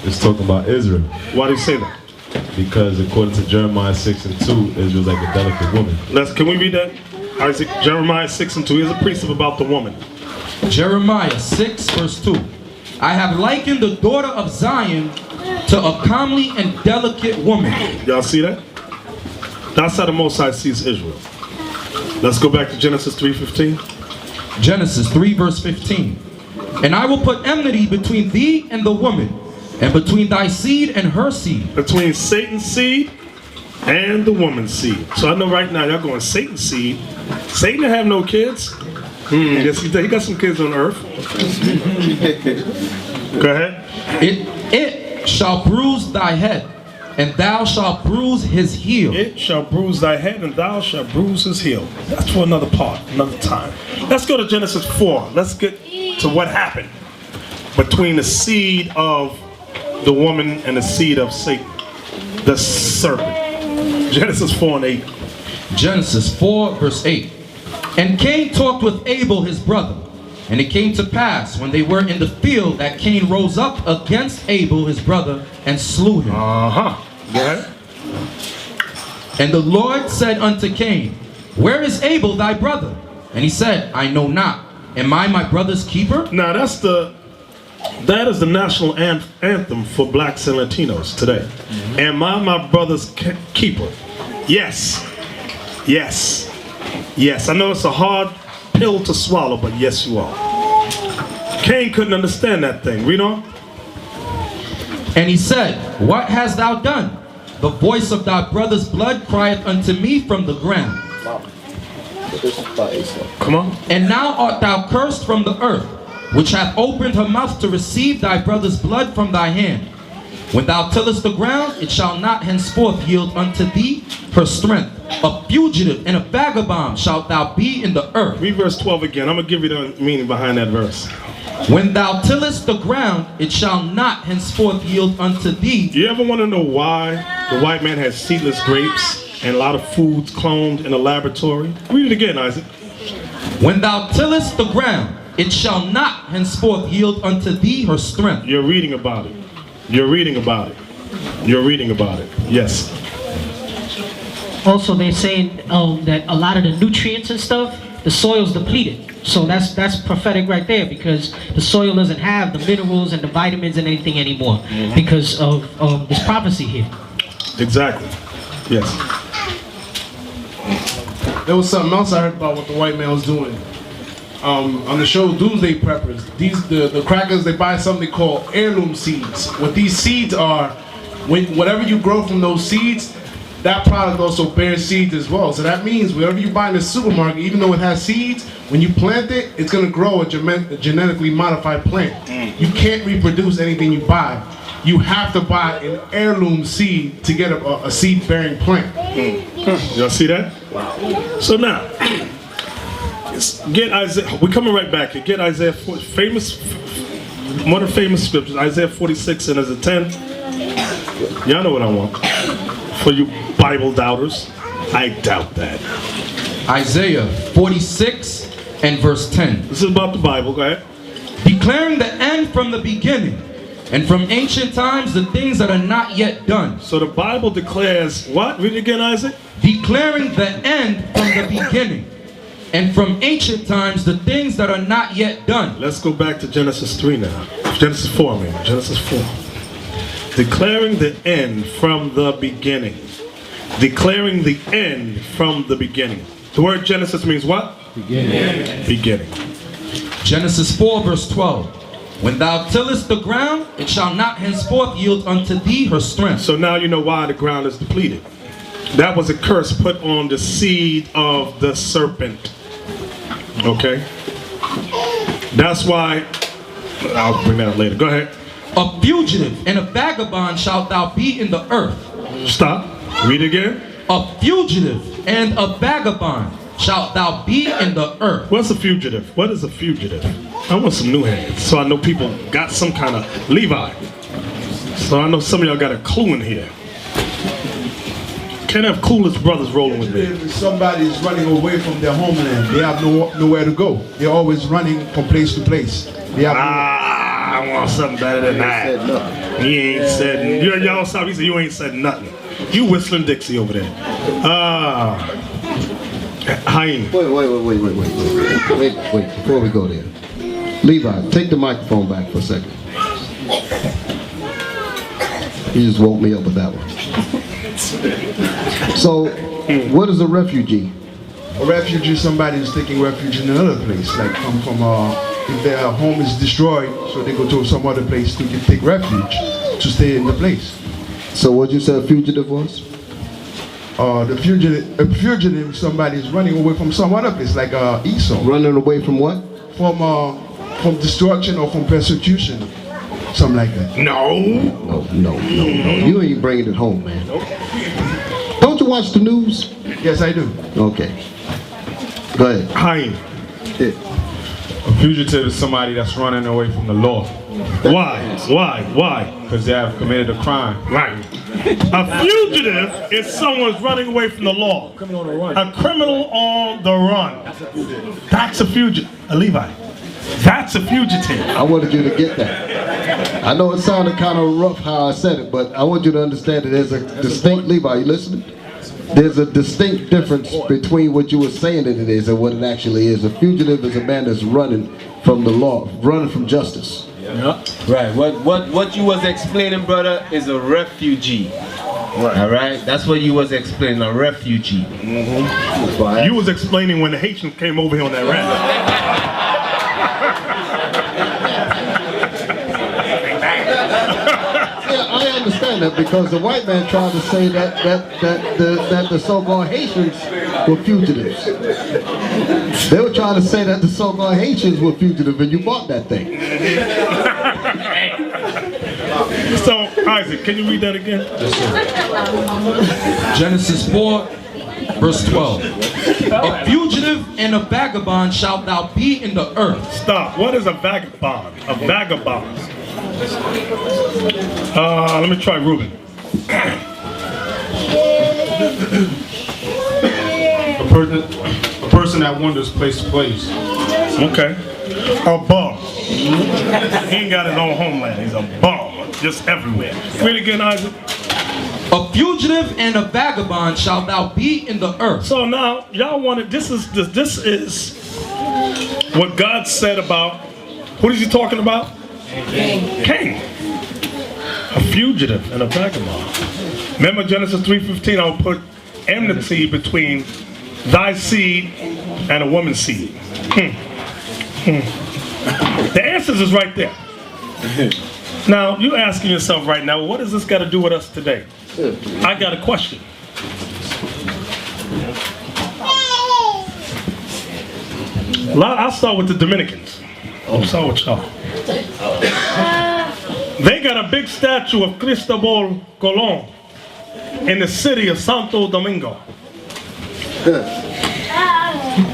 It's talking about Israel. Why do you say that? Because according to Jeremiah 6 and 2, Israel's like a delicate woman. Can we read that? Isaac, Jeremiah 6 and 2. Here's a precept about the woman. Jeremiah 6 verse 2. I have likened the daughter of Zion to a comely and delicate woman. Y'all see that? That's how the Most High sees Israel. Let's go back to Genesis 3:15. Genesis 3 verse 15. And I will put enmity between thee and the woman, and between thy seed and her seed. Between Satan's seed and the woman's seed. So I know right now y'all going Satan's seed. Satan didn't have no kids. Yes, he got some kids on earth. Go ahead. It shall bruise thy head, and thou shalt bruise his heel. It shall bruise thy head, and thou shalt bruise his heel. That's for another part, another time. Let's go to Genesis 4. Let's get to what happened between the seed of the woman and the seed of Satan, the serpent. Genesis 4 and 8. Genesis 4 verse 8. And Cain talked with Abel his brother. And it came to pass, when they were in the field, that Cain rose up against Abel his brother and slew him. Yeah. And the Lord said unto Cain, Where is Abel thy brother? And he said, I know not. Am I my brother's keeper? Now that is the national anthem for blacks and Latinos today. Am I my brother's keeper? Yes. Yes. Yes. I know it's a hard pill to swallow, but yes you are. Cain couldn't understand that thing. Read on. And he said, What hast thou done? The voice of thy brother's blood crieth unto me from the ground. Come on. And now art thou cursed from the earth, which hath opened her mouth to receive thy brother's blood from thy hand. When thou tillest the ground, it shall not henceforth yield unto thee her strength. A fugitive and a vagabond shalt thou be in the earth. Read verse 12 again. I'm going to give you the meaning behind that verse. When thou tillest the ground, it shall not henceforth yield unto thee. You ever want to know why the white man has seedless grapes and a lot of foods cloned in a laboratory? Read it again, Isaac. When thou tillest the ground, it shall not henceforth yield unto thee her strength. You're reading about it. You're reading about it. You're reading about it. Yes. Also, they're saying that a lot of the nutrients and stuff, the soil's depleted. So that's prophetic right there, because the soil doesn't have the minerals and the vitamins and anything anymore because of this prophecy here. Exactly. Yes. There was something else I heard about what the white man was doing. On the show Doomsday Preppers, the crackers, they buy something they call heirloom seeds. What these seeds are, whatever you grow from those seeds, that product also bears seeds as well. So that means whatever you buy in the supermarket, even though it has seeds, when you plant it, it's going to grow a genetically modified plant. You can't reproduce anything you buy. You have to buy an heirloom seed to get a seed-bearing plant. Y'all see that? Wow. So now, get Isaiah. We're coming right back here. Get Isaiah, one of the famous scriptures, Isaiah 46 and as a 10. Y'all know what I want. For you Bible doubters, I doubt that. Isaiah 46 and verse 10. This is about the Bible. Go ahead. Declaring the end from the beginning, and from ancient times the things that are not yet done. So the Bible declares what? Read it again, Isaac. Declaring the end from the beginning, and from ancient times the things that are not yet done. Let's go back to Genesis 3 now. Genesis 4, I mean. Genesis 4. Declaring the end from the beginning. Declaring the end from the beginning. The word Genesis means what? Beginning. Beginning. Genesis 4 verse 12. When thou tillest the ground, it shall not henceforth yield unto thee her strength. So now you know why the ground is depleted. That was a curse put on the seed of the serpent. Okay? That's why, I'll bring that up later. Go ahead. A fugitive and a vagabond shalt thou be in the earth. Stop. Read again. A fugitive and a vagabond shalt thou be in the earth. What's a fugitive? What is a fugitive? I want some new hands, so I know people got some kind of Levi. So I know some of y'all got a clue in here. Can't have coolest brothers rolling with me. If somebody's running away from their homeland, they have nowhere to go. They're always running from place to place. They have I want something better than that. He ain't said. Y'all stop. He said you ain't said nothing. You whistling Dixie over there. Haim. Wait. Before we go there, Levi, take the microphone back for a second. You just woke me up with that one. So, what is a refugee? A refugee is somebody who's taking refuge in another place, like come from if their home is destroyed, so they go to some other place to take refuge to stay in the place. So, what you said a fugitive was? A fugitive is somebody who's running away from some other place, like Esau. Running away from what? From destruction or from persecution, something like that. No. You ain't bringing it home, man. Don't you watch the news? Yes, I do. Okay. Go ahead. Haim. Yeah. A fugitive is somebody that's running away from the law. Why? Because they have committed a crime. Right. A fugitive is someone's running away from the law. A criminal on the run. That's a fugitive. A Levi. That's a fugitive. I wanted you to get that. I know it sounded kind of rough how I said it, but I want you to understand that there's a distinct, Levi, you listening? There's a distinct difference between what you were saying that it is and what it actually is. A fugitive is a man that's running from the law, running from justice. Right. What you was explaining, brother, is a refugee. Right. All right. That's what you was explaining, a refugee. You was explaining when the Haitians came over here on that raft. Yeah, I understand that because the white man tried to say that the so-called Haitians were fugitives. They were trying to say that the so-called Haitians were fugitives, and you bought that thing. So, Isaac, can you read that again? Genesis 4, verse 12. A fugitive and a vagabond shalt thou be in the earth. Stop. What is a vagabond? A vagabond. Let me try Reuben. A person that wanders place to place. Okay. A bum. He ain't got his own homeland. He's a bum. Just everywhere. Read it again, Isaac. A fugitive and a vagabond shalt thou be in the earth. So now, y'all want to, this is what God said about, who is he talking about? Cain. A fugitive and a vagabond. Remember Genesis 3:15, I'll put enmity between thy seed and a woman's seed. The answers is right there. Now, you're asking yourself right now, what does this got to do with us today? I got a question. I'll start with the Dominicans. I'll start with y'all. They got a big statue of Cristobal Colon in the city of Santo Domingo.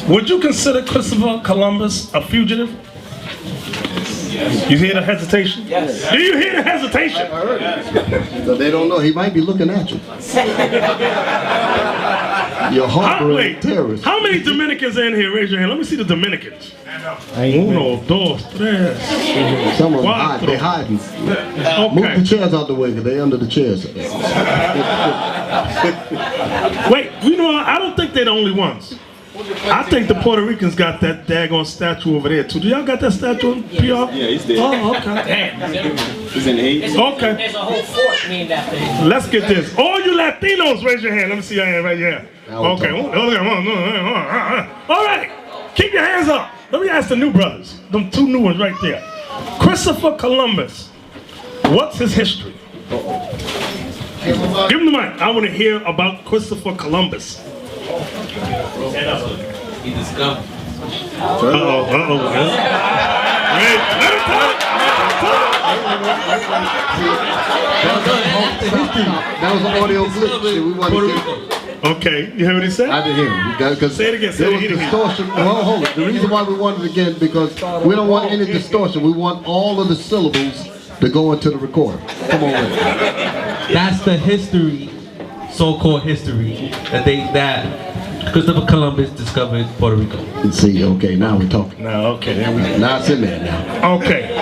Would you consider Christopher Columbus a fugitive? You hear the hesitation? Yes. Do you hear the hesitation? I heard it. So they don't know. He might be looking at you. You're harboring terrorists. How many Dominicans in here? Raise your hand. Let me see the Dominicans. Uno, dos, tres. Some of them hide. They're hiding. Okay. Move the chairs out the way because they're under the chairs. Wait, you know, I don't think they're the only ones. I think the Puerto Ricans got that daggone statue over there too. Do y'all got that statue in PR? Yeah, he's there. Oh, okay. He's in 8. Okay. There's a whole fort named after him. Let's get this. All you Latinos, raise your hand. Let me see your hand right here. Okay. All right. Keep your hands up. Let me ask the new brothers. Them two new ones right there. Christopher Columbus. What's his history? Give him the mic. I want to hear about Christopher Columbus. He discovered. Wait, let him talk. That was an audio glitch. We wanted to Okay, you hear what he said? I didn't hear him. Say it again. There was distortion. Well, hold it. The reason why we wanted it again because we don't want any distortion. We want all of the syllables to go into the recorder. Come on with it. That's the history, so-called history, that Christopher Columbus discovered Puerto Rico. See, okay, now we're talking. No, okay, there we go. Now it's in there now. Okay.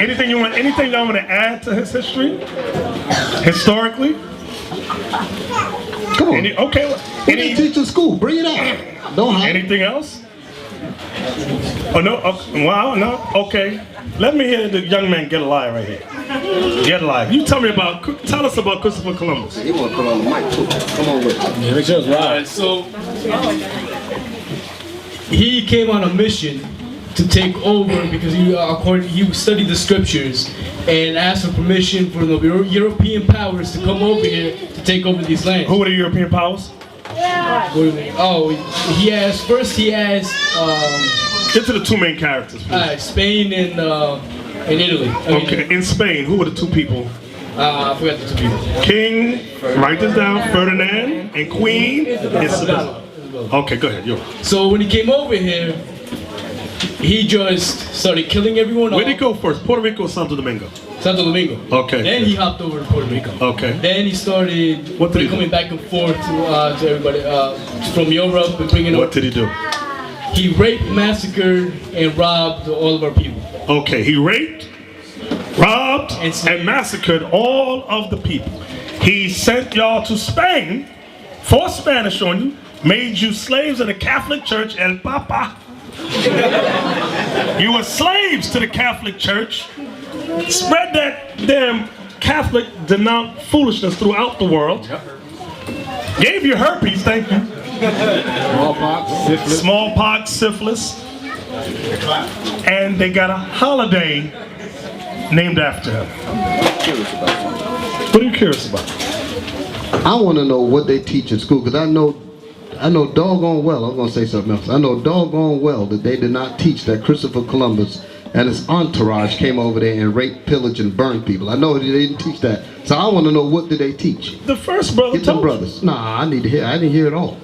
Anything y'all want to add to his history? Historically? Come on. Okay. Any teacher school? Bring it out. Don't hide. Anything else? Oh no. Okay. Wow. No. Okay. Let me hear the young man get a lie right here. Get a lie. You tell us about Christopher Columbus. He want to put on the mic too. Come on with it. Yeah, make sure it's right. Alright, so he came on a mission to take over because he studied the scriptures and asked for permission for the European powers to come over here to take over these lands. Who are the European powers? Oh, he asked Get to the two main characters, please. Spain and Italy. Okay, in Spain, who were the two people? I forgot the two people. King, write this down, Ferdinand, and Queen Isabella. Okay, go ahead. So when he came over here, he just started killing everyone. Where'd he go first? Puerto Rico or Santo Domingo? Santo Domingo. Okay. Then he hopped over to Puerto Rico. Okay. Then he started coming back and forth to everybody from Europe and bringing. What did he do? He raped, massacred, and robbed all of our people. Okay, he raped, robbed, and massacred all of the people. He sent y'all to Spain, forced Spanish on you, made you slaves of the Catholic Church, El Papa. You were slaves to the Catholic Church, spread that damn Catholic denounce foolishness throughout the world, gave you herpes, thank you. Smallpox, syphilis, and they got a holiday named after him. What are you curious about? I want to know what they teach in school because I know doggone well, I'm going to say something else. I know doggone well that they did not teach that Christopher Columbus and his entourage came over there and raped, pillaged, and burned people. I know they didn't teach that. So I want to know, what did they teach? The first brother Get them told brothers. Nah, I need to hear. I didn't hear it all.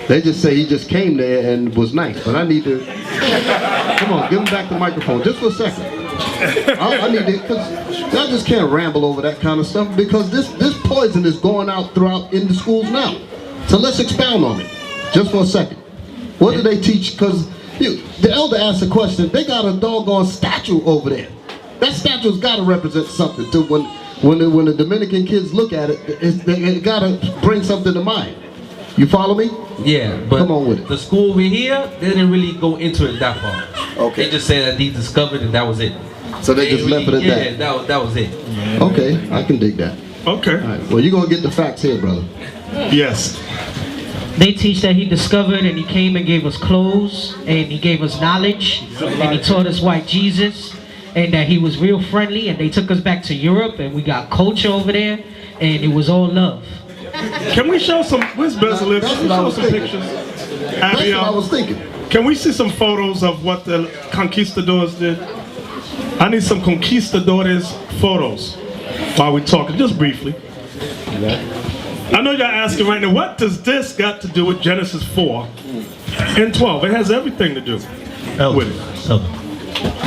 They just say he just came there and was nice, but I need to. Come on, give him back the microphone just for a second. I need to, because y'all just can't ramble over that kind of stuff, because this poison is going out throughout in the schools now. So let's expound on it just for a second. What do they teach? Because the elder asked a question. They got a doggone statue over there. That statue's got to represent something too. When the Dominican kids look at it, it got to bring something to mind. You follow me? Yeah, but come on with it. The school over here, they didn't really go into it that far. Okay. They just said that he discovered and that was it. So they just left it at that? Yeah, that was it. Okay, I can dig that. Okay. All right. Well, you're going to get the facts here, brother. Yes. They teach that he discovered and he came and gave us clothes and he gave us knowledge and he taught us white Jesus and that he was real friendly and they took us back to Europe and we got culture over there and it was all love. Can we show some, where's Bezalel? That's Can we what I show was some thinking. pictures? That's what I was thinking. Can we see some photos of what the conquistadors did? I need some conquistadores photos while we're talking, just briefly. I know y'all asking right now, what does this got to do with Genesis 4 and 12? It has everything to do with it.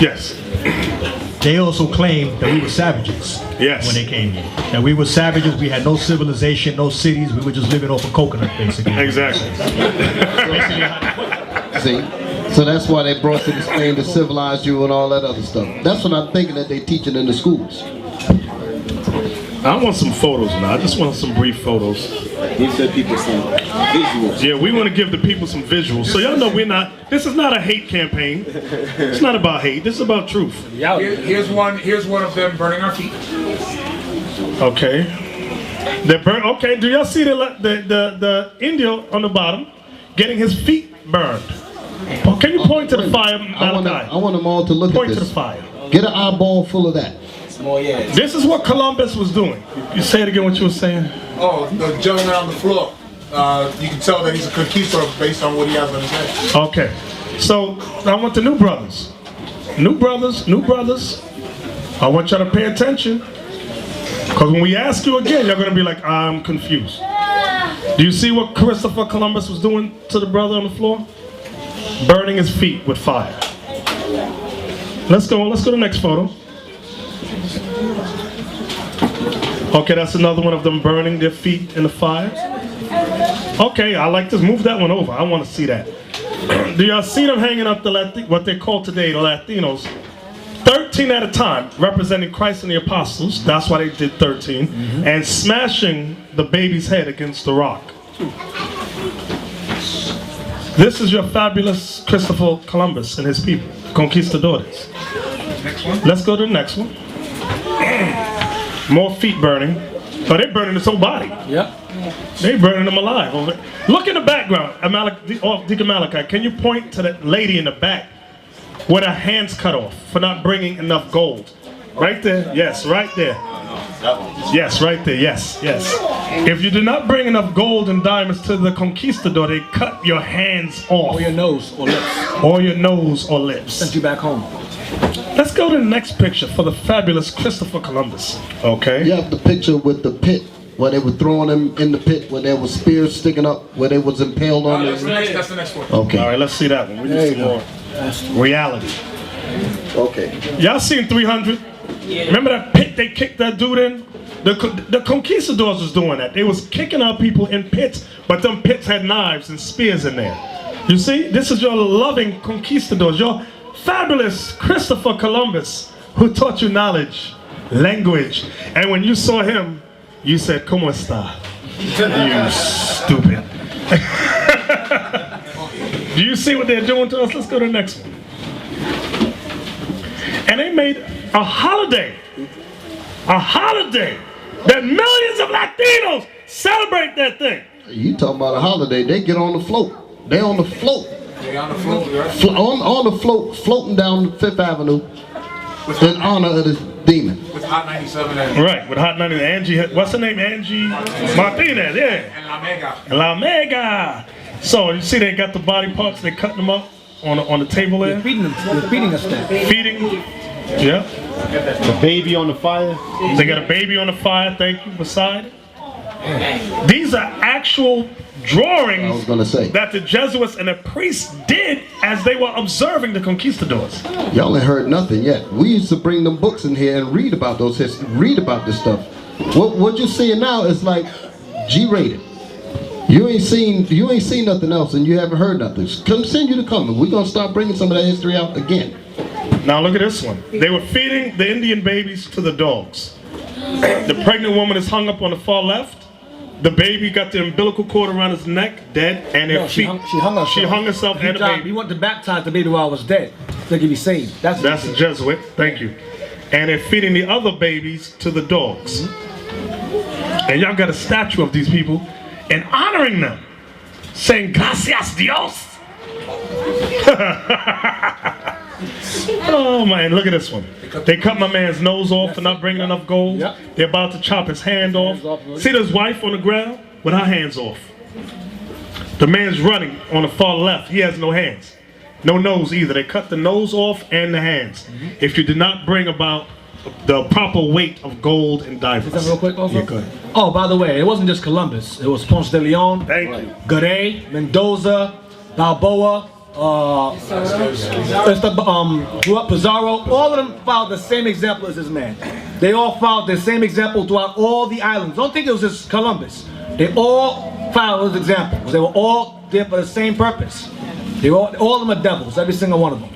Yes. They also claimed that we were savages. Yes. When they came here. That we were savages, we had no civilization, no cities, we were just living off a coconut, basically. Exactly. See? So that's why they brought you to Spain to civilize you and all that other stuff. That's what I'm thinking that they teaching in the schools. I want some photos now. I just want some brief photos. Give the people some visuals. Yeah, we want to give the people some visuals. So y'all know this is not a hate campaign. It's not about hate. This is about truth. Here's one of them burning our feet. Okay. Okay, do y'all see the Indio on the bottom getting his feet burned? Oh, can you point to the fire, Malachi? I want them all to look Point at to this. the fire. Get an eyeball full of that. This is what Columbus was doing. You say it again, what you were saying? Oh, the gentleman on the floor. You can tell that he's a conquistador based on what he has on his head. Okay. So, I want the new brothers. New brothers. I want y'all to pay attention. Because when we ask you again, you're going to be like, I'm confused. Do you see what Christopher Columbus was doing to the brother on the floor? Burning his feet with fire. Let's go to the next photo. Okay, that's another one of them burning their feet in the fire. Okay, I like this. Move that one over. I want to see that. Do y'all see them hanging up what they call today the Latinos? 13 at a time, representing Christ and the apostles. That's why they did 13. And smashing the baby's head against the rock. This is your fabulous Christopher Columbus and his people, conquistadores. Next one. Let's go to the next one. More feet burning. Oh, they're burning his whole body. Yep. They burning him alive. Look in the background. Deacon Malachi, can you point to that lady in the back with her hands cut off for not bringing enough gold? Right there. Yes, right there. Yes, right there. Yes, yes. If you did not bring enough gold and diamonds to the conquistador, they cut your hands off. Or your nose or lips. Or your nose or lips. Send you back home. Let's go to the next picture for the fabulous Christopher Columbus. Okay. You have the picture with the pit where they were throwing him in the pit, where there was spears sticking up, where they was impaled on That's them. the next one. Okay. All right, let's see that one. We need some more reality. Okay. Y'all seen 300? Remember that pit they kicked that dude in? The conquistadors was doing that. They was kicking out people in pits, but them pits had knives and spears in there. You see? This is your loving conquistadors, your fabulous Christopher Columbus, who taught you knowledge, language, and when you saw him, you said, "Como está?" You stupid. Do you see what they're doing to us? Let's go to the next one. And they made a holiday that millions of Latinos celebrate that thing. You talking about a holiday? They get on the float. They on the float. They on the float, right? On the float, floating down Fifth Avenue in honor of this demon. With Hot 97 and Right, with Hot 90, Angie, what's her name? Angie Martinez, yeah. La Mega. La Mega. So you see they got the body parts, they cutting them up. on the table there. They're feeding us that. Feeding. Yeah. The baby on the fire. They got a baby on the fire. Thank you. Beside. These are actual drawings I was gonna say. that the Jesuits and the priests did as they were observing the conquistadors. Y'all ain't heard nothing yet. We used to bring them books in here and read about those read about this stuff. What you're seeing now is like G-rated. You ain't seen nothing else, and you haven't heard nothing. Continue to come. We're gonna start bringing some of that history out again. Now look at this one. They were feeding the Indian babies to the dogs. The pregnant woman is hung up on the far left. The baby got the umbilical cord around his neck, dead, and No, she hung herself. She hung herself and the baby. We want to baptize the baby while I was dead. So they could be saved. That's the Jesuit. Thank you. And they're feeding the other babies to the dogs. And y'all got a statue of these people and honoring them, saying gracias Dios. Oh man, look at this one. They cut my man's nose off for not bringing enough gold. They're about to chop his hand off. See his wife on the ground with her hands off. The man's running on the far left. He has no hands. No nose either. They cut the nose off and the hands. If you did not bring about the proper weight of gold and diamonds. Is that real quick also? Yeah, go ahead. Oh, by the way, it wasn't just Columbus. It was Ponce de Leon, Garay, Mendoza, Balboa, Pizarro. All of them followed the same example as this man. They all followed the same example throughout all the islands. Don't think it was just Columbus. They all followed his example. They were all there for the same purpose. They were all of them are devils, every single one of them.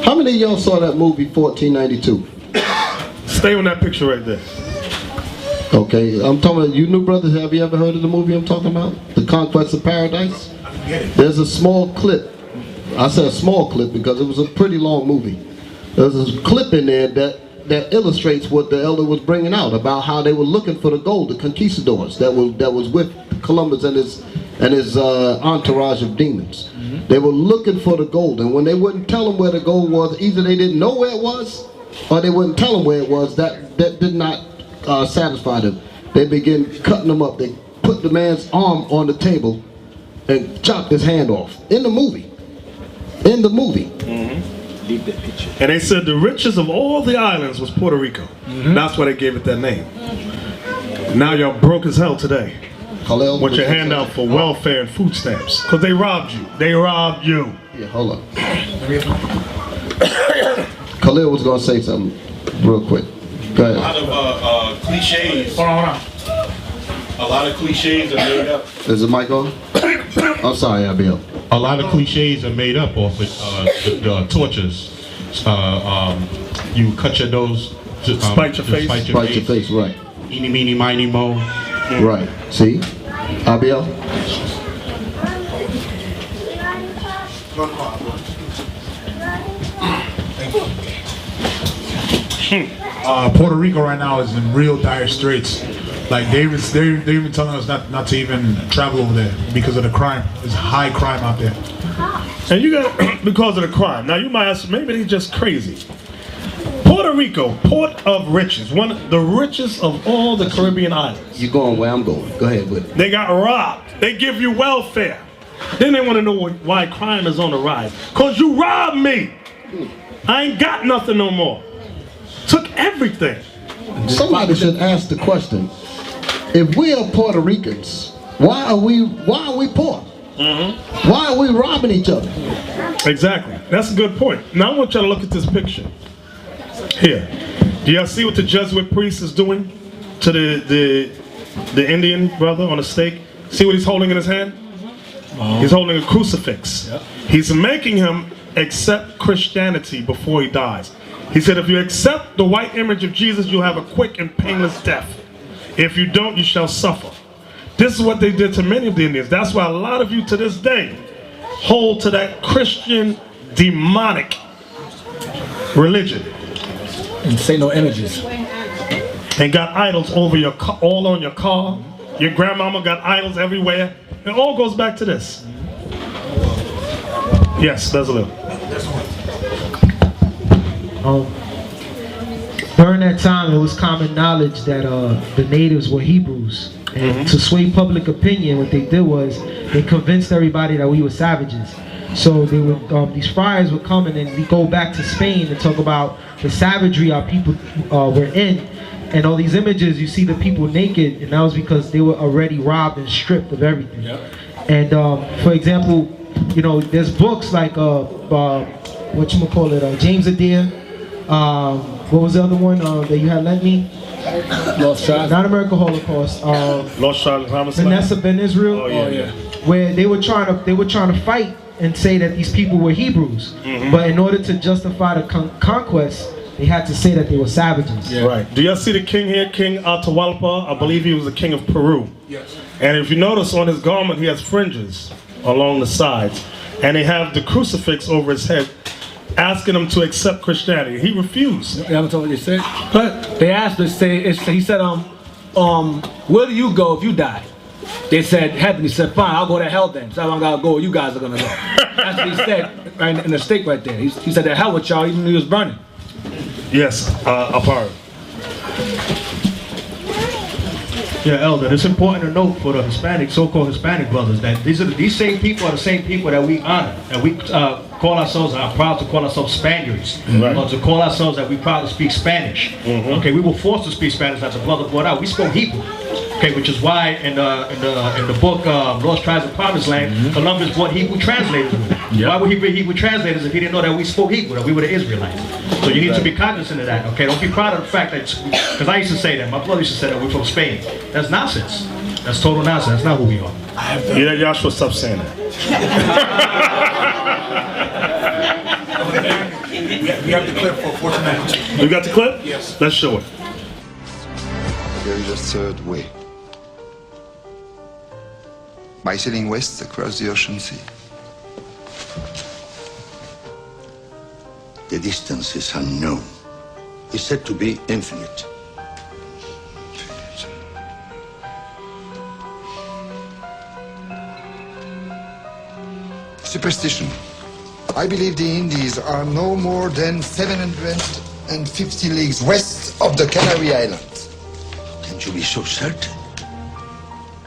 How many of y'all saw that movie 1492? Stay on that picture right there. Okay, I'm talking about you new brothers. Have you ever heard of the movie I'm talking about? The Conquest of Paradise? There's a small clip. I said a small clip because it was a pretty long movie. There's a clip in there that illustrates what the elder was bringing out about how they were looking for the gold, the conquistadors that was with Columbus and his entourage of demons. They were looking for the gold, and when they wouldn't tell them where the gold was, either they didn't know where it was, or they wouldn't tell them where it was. That did not satisfy them. They began cutting them up. They put the man's arm on the table and chopped his hand off. In the movie. In the movie. Leave that picture. And they said the richest of all the islands was Puerto Rico. That's why they gave it that name. Now y'all broke as hell today. With your hand out for welfare and food stamps. Because they robbed you. They robbed you. Yeah, hold on. Khalil was going to say something real quick. Go ahead. A lot of cliches. Hold on. A lot of cliches are made up. Is the mic on? I'm sorry, Abiel. A lot of cliches are made up off of the tortures. You cut your nose to spite your face. Spite your face, right. Eeny, meeny, miny, mo. Right. See? Abiel? Puerto Rico right now is in real dire straits. Like they're even telling us not to even travel over there because of the crime. There's high crime out there. And you got because of the crime. Now you might ask, maybe they're just crazy. Puerto Rico, port of riches, one of the richest of all the Caribbean islands. You going where I'm going. Go ahead with it. They got robbed. They give you welfare. Then they want to know why crime is on the rise. Cause you robbed me. I ain't got nothing no more. Took everything. Somebody should ask the question: if we are Puerto Ricans, why are we poor? Why are we robbing each other? Exactly. That's a good point. Now I want y'all to look at this picture. Here. Do y'all see what the Jesuit priest is doing to the Indian brother on a stake? See what he's holding in his hand? He's holding a crucifix. He's making him accept Christianity before he dies. He said, if you accept the white image of Jesus, you'll have a quick and painless death. If you don't, you shall suffer. This is what they did to many of the Indians. That's why a lot of you to this day hold to that Christian demonic religion. And say no images. And got idols over your all on your car. Your grandmama got idols everywhere. It all goes back to this. Yes, there's a little. During that time, it was common knowledge that the natives were Hebrews. And to sway public opinion, what they did was they convinced everybody that we were savages. So they would, these friars would come and then we go back to Spain and talk about the savagery our people were in. And all these images, you see the people naked, and that was because they were already robbed and stripped of everything. And for example, you know, there's books like James Adair. What was the other one that you had lent me? Lost Child. Not American Holocaust. Lost Child. Vanessa Ben Israel. Oh yeah. Where they were trying to fight and say that these people were Hebrews, but in order to justify the conquest, they had to say that they were savages. Right. Do y'all see the king here, King Atahualpa? I believe he was the king of Peru. Yes. And if you notice on his garment, he has fringes along the sides, and they have the crucifix over his head, asking him to accept Christianity. He refused. You haven't told what they said? But they asked him, he said, where do you go if you die? They said heaven. He said, fine, I'll go to hell then. So I don't gotta go, you guys are gonna go. That's what he said right in the stake right there. He said, the hell with y'all, even though he was burning. Yes, apart. Yeah, Elder, it's important to note for the Hispanic, so-called Hispanic brothers, that these same people are the same people that we honor, that we call ourselves, are proud to call ourselves Spaniards, or to call ourselves that we proud to speak Spanish. Okay, we were forced to speak Spanish as a brother brought out. We spoke Hebrew. Okay, which is why in the book Lost Tribes of Promised Land, Columbus brought Hebrew translators with him. Why would he bring Hebrew translators if he didn't know that we spoke Hebrew, that we were the Israelites? So you need to be cognizant of that. Okay, don't be proud of the fact that, because I used to say that, my brother used to say that we're from Spain. That's nonsense. That's total nonsense. That's not who we are. Yeah, y'all should stop saying that. We have the clip for tonight. You got the clip? Yes. Let's show it. There is a third way. By sailing west across the ocean sea. The distance is unknown. It's said to be infinite. Superstition. I believe the Indies are no more than 750 leagues west of the Canary Islands. Can't you be so certain?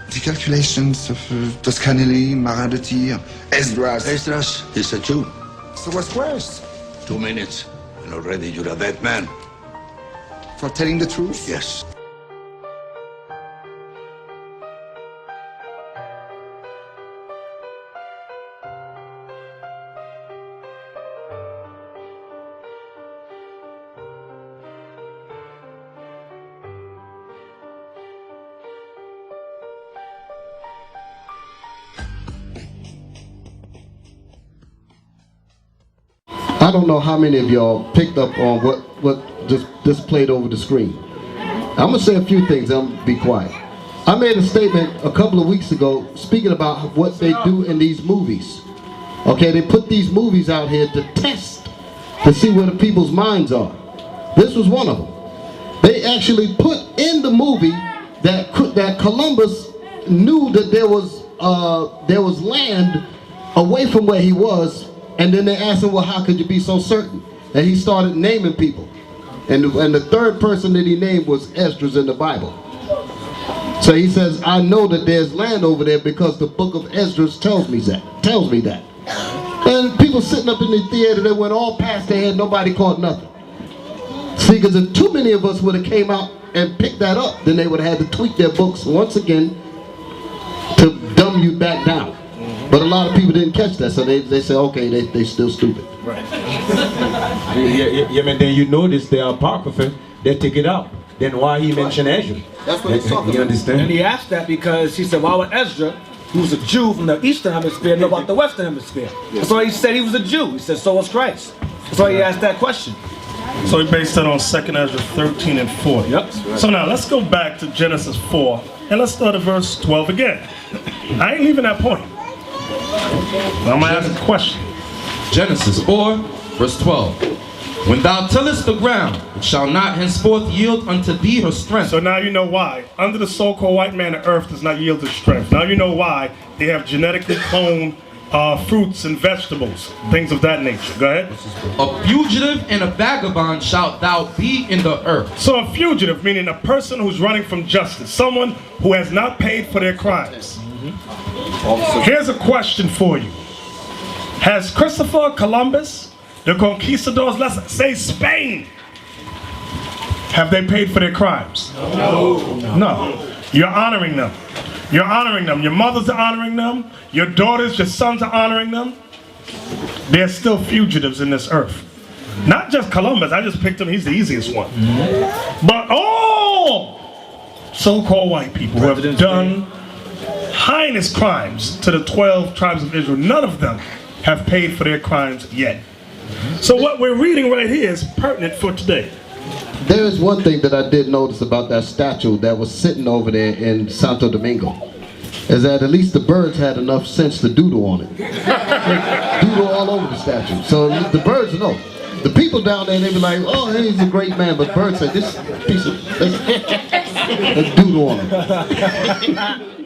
The calculations of Toscanelli, Marin de Tir, Esdras. Esdras is a Jew. So what's worse? 2 minutes, and already you're a dead man. For telling the truth? Yes. I don't know how many of y'all picked up on what just played over the screen. I'm gonna say a few things. I'm gonna be quiet. I made a statement a couple of weeks ago speaking about what they do in these movies. Okay, they put these movies out here to test, to see where the people's minds are. This was one of them. They actually put in the movie that Columbus knew that there was land away from where he was. And then they asked him, well, how could you be so certain? And he started naming people. And the third person that he named was Esdras in the Bible. So he says, I know that there's land over there because the book of Esdras tells me that. And people sitting up in the theater, they went all past their head, nobody caught nothing. See, because if too many of us would have came out and picked that up, then they would have had to tweak their books once again to dumb you back down. But a lot of people didn't catch that, so they say, okay, they still stupid. Right. Yeah, man, then you notice they are apocrypha, they take it out. Then why he mentioned Ezra? That's what he's talking You about. understand? And he asked that because he said, why would Ezra, who was a Jew from the Eastern Hemisphere, know about the Western Hemisphere? That's why he said he was a Jew. He said, so was Christ. That's why he asked that question. So he based it on 2 Ezra 13 and 40. Yep. So now let's go back to Genesis 4 and let's start at verse 12 again. I ain't leaving that point. I'm gonna ask a question. Genesis 4, verse 12. When thou tillest the ground, it shall not henceforth yield unto thee her strength. So now you know why. Under the so-called white man, the earth does not yield its strength. Now you know why they have genetically cloned fruits and vegetables, things of that nature. Go ahead. A fugitive and a vagabond shalt thou be in the earth. So a fugitive, meaning a person who's running from justice, someone who has not paid for their crimes. Here's a question for you. Has Christopher Columbus, the conquistadors, let's say Spain, have they paid for their crimes? No. You're honoring them. You're honoring them. Your mothers are honoring them. Your daughters, your sons are honoring them. They're still fugitives in this earth. Not just Columbus. I just picked him. He's the easiest one. But all so-called white people who have done heinous crimes to the 12 tribes of Israel, none of them have paid for their crimes yet. So what we're reading right here is pertinent for today. There is one thing that I did notice about that statue that was sitting over there in Santo Domingo, is that at least the birds had enough sense to doodle on it. Doodle all over the statue. So the birds know. The people down there, they be like, oh, he's a great man, but birds say, this piece of, let's doodle on it.